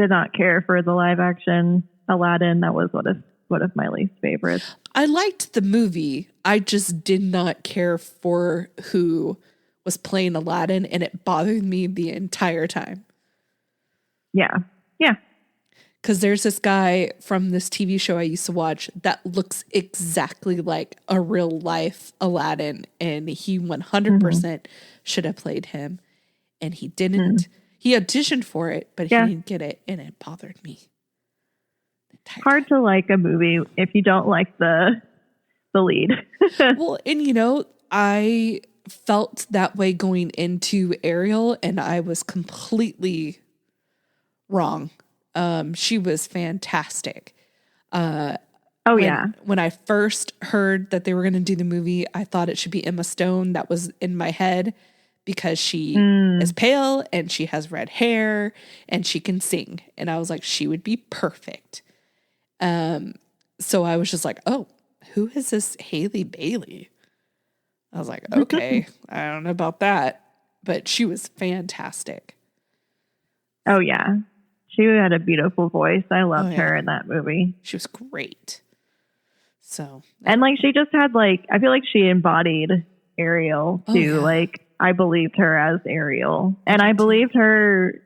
not care for the live action Aladdin. That was one of my least favorites. I liked the movie. I just did not care for who was playing Aladdin, and it bothered me the entire time. Yeah. Because there's this guy from this TV show I used to watch that looks exactly like a real life Aladdin, and he 100% should have played him, and he didn't. He auditioned for it, but he didn't get it, and it bothered me. Hard to like a movie if you don't like the lead. Well, and I felt that way going into Ariel, and I was completely wrong. She was fantastic. When I first heard that they were going to do the movie, I thought it should be Emma Stone. That was in my head because she is pale and she has red hair and she can sing. And I was like, she would be perfect. So I was just like, oh, who is this Haley Bailey? I was like, okay, I don't know about that, but she was fantastic. Oh yeah. She had a beautiful voice. I loved her in that movie. She was great. So, and she just had I feel like she embodied Ariel too. I believed her as Ariel, and I believed hers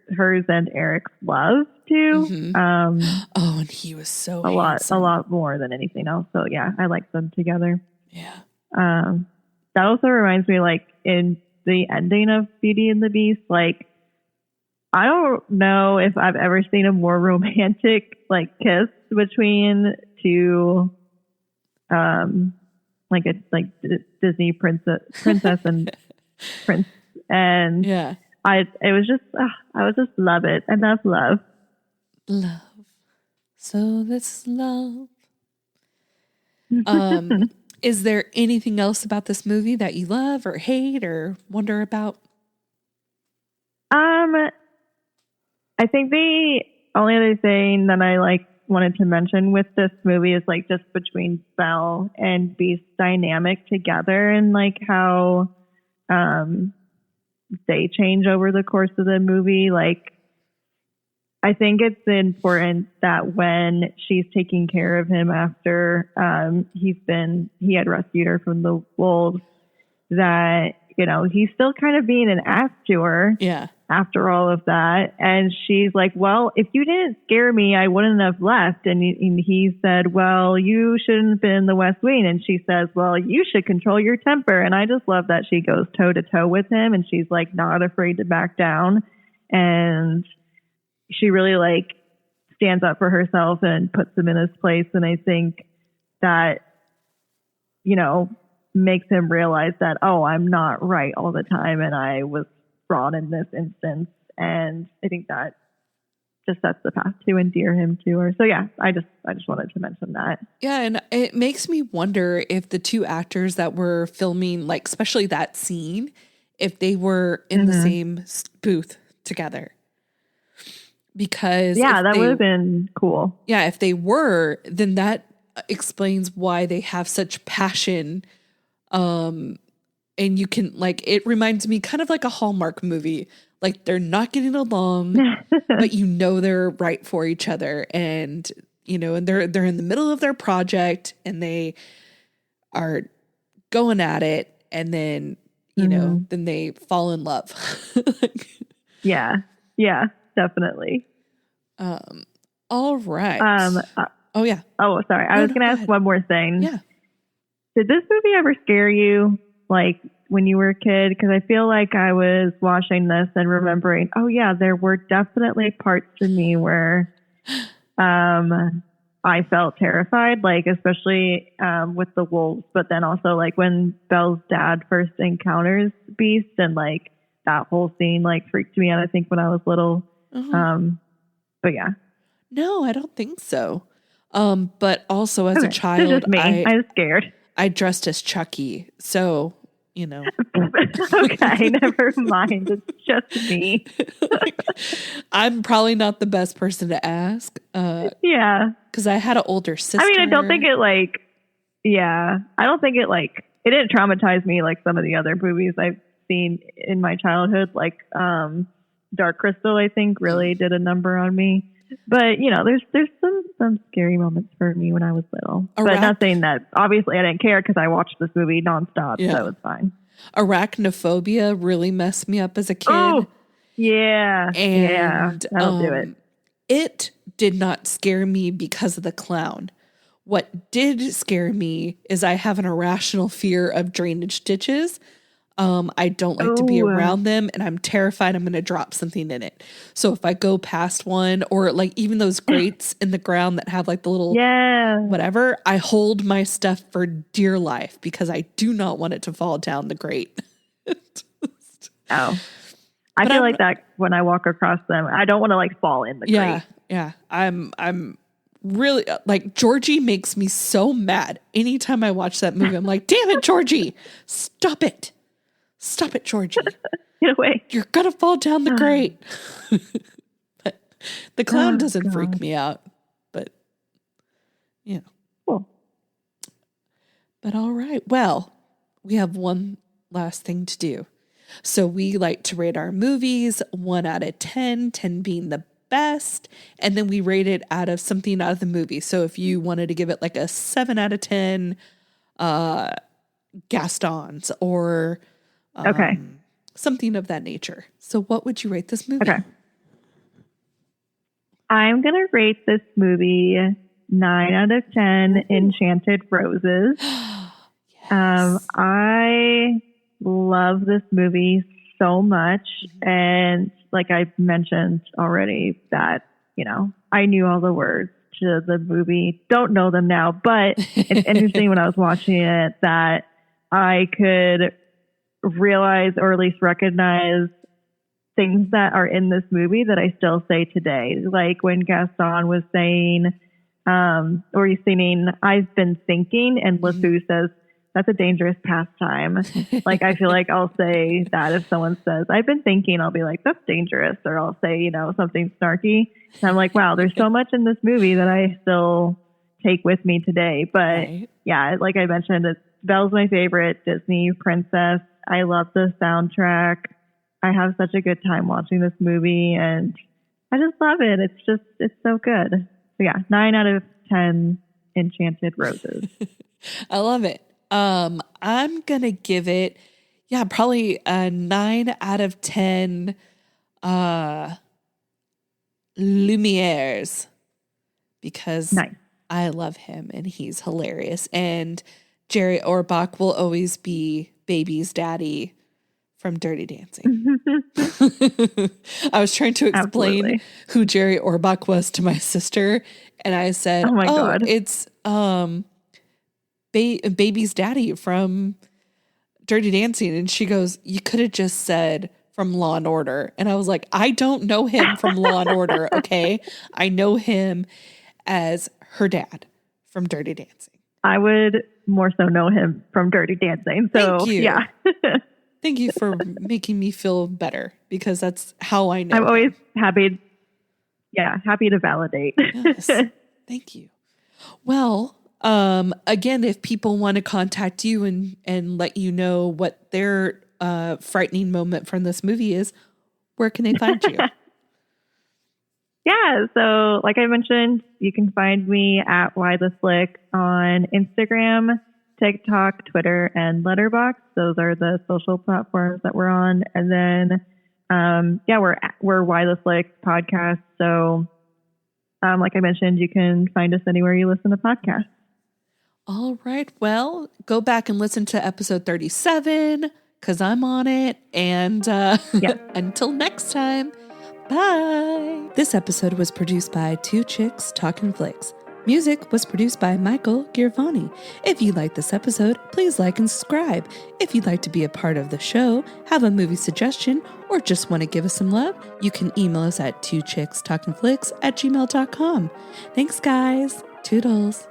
and Eric's love too. And he was so a lot more than anything else. So yeah, I like them together. Yeah. That also reminds me, in the ending of Beauty and the Beast, I don't know if I've ever seen a more romantic kiss between two Disney princess and prince, and I was just love it, and that's love. So this love. Is there anything else about this movie that you love or hate or wonder about? I think the only other thing that I wanted to mention with this movie is just between Belle and Beast's dynamic together, and how they change over the course of the movie. I think it's important that when she's taking care of him after he had rescued her from the wolves, that he's still kind of being an ass to her. Yeah. After all of that. And she's like, well, if you didn't scare me, I wouldn't have left. And he said, well, you shouldn't have been in the West Wing. And she says, well, you should control your temper. And I just love that she goes toe to toe with him, and she's not afraid to back down. And she really stands up for herself and puts him in his place. And I think that, makes him realize that, oh, I'm not right all the time, and I was wrong in this instance. And I think that just sets the path to endear him to her. So yeah, I just wanted to mention that. Yeah, and it makes me wonder if the two actors that were filming, especially that scene, if they were in the same booth together. Because that would have been cool. Yeah, if they were, then that explains why they have such passion. And you can it reminds me kind of like a Hallmark movie. They're not getting along, but they're right for each other, and and they're in the middle of their project, and they are going at it, and then then they fall in love. Yeah, definitely. All right. Oh yeah. Oh, sorry. I was going to ask one more thing. Yeah. Did this movie ever scare you, like when you were a kid? Because I feel like I was watching this and remembering, oh yeah, there were definitely parts to me where I felt terrified, like especially with the wolves, but then also like when Belle's dad first encounters Beast, and like that whole scene like freaked me out, I think, when I was little. But yeah. No, I don't think so. But also as a child, just me. I was scared. I dressed as Chucky, so you know. Okay, never mind. It's just me. I'm probably not the best person to ask. Yeah, because I had an older sister. I mean, I don't think it like. Yeah, I don't think it like. It didn't traumatize me like some of the other movies I've seen in my childhood. Like Dark Crystal, I think, really did a number on me. But you know, there's some scary moments for me when I was little. But not saying that obviously I didn't care because I watched this movie nonstop, so it's fine. Arachnophobia really messed me up as a kid. Oh, yeah, and that'll do it. It did not scare me because of the clown. What did scare me is I have an irrational fear of drainage ditches. I don't like to be around them, and I'm terrified I'm going to drop something in it. So if I go past one, or like even those grates in the ground that have like the little whatever, I hold my stuff for dear life because I do not want it to fall down the grate. I feel like that when I walk across them. I don't want to like fall in the grate. Yeah. I'm really like, Georgie makes me so mad. Anytime I watch that movie, I'm like, damn it, Georgie, stop it. Stop it, Georgie. Get away. You're going to fall down the grate. But the clown doesn't freak me out. But, you know. Cool. But all right. Well, we have one last thing to do. So we like to rate our movies 1 out of 10, 10 being the best. And then we rate it out of something out of the movie. So if you wanted to give it like a 7 out of 10, Gaston's or... something of that nature. So what would you rate this movie? Okay. I'm going to rate this movie 9 out of 10 Enchanted Roses. Yes. I love this movie so much. And like I mentioned already that, you know, I knew all the words to the movie. Don't know them now, but it's interesting when I was watching it that I could realize or at least recognize things that are in this movie that I still say today. Like when Gaston was saying, or he's singing, I've been thinking, and LeFou says, that's a dangerous pastime. Like, I feel like I'll say that if someone says, I've been thinking, I'll be like, that's dangerous. Or I'll say, you know, something snarky. And I'm like, wow, there's so much in this movie that I still take with me today. But yeah, like I mentioned, Belle's my favorite Disney princess. I love the soundtrack. I have such a good time watching this movie, and I just love it. It's so good. So yeah, 9 out of 10 Enchanted Roses. I love it. I'm going to give it, probably a 9 out of 10 Lumieres, because I love him and he's hilarious. And Jerry Orbach will always be Baby's daddy from Dirty Dancing. I was trying to explain who Jerry Orbach was to my sister, and I said, "Oh my God, it's Baby's daddy from Dirty Dancing." And she goes, "You could have just said from Law and Order." And I was like, "I don't know him from Law and Order, okay? I know him as her dad from Dirty Dancing." I would more so know him from Dirty Dancing. So, thank you. Yeah. Thank you for making me feel better, because that's how I know. I'm always happy to validate. Yes. Thank you. Well, again, if people want to contact you and let you know what their frightening moment from this movie is, where can they find you? Yeah, so like I mentioned, you can find me at Why the Flick on Instagram, TikTok, Twitter, and Letterboxd. Those are the social platforms that we're on. And then, we're Why the Flick podcast. So Like I mentioned, you can find us anywhere you listen to podcasts. All right. Well, go back and listen to episode 37 because I'm on it. And until next time, bye. This episode was produced by Two Chicks Talkin Flicks. Music was produced by Michael Girvani. If you like this episode, please like and subscribe. If you'd like to be a part of the show, have a movie suggestion, or just want to give us some love, you can email us at twochickstalkinflicks@gmail.com. Thanks, guys. Toodles.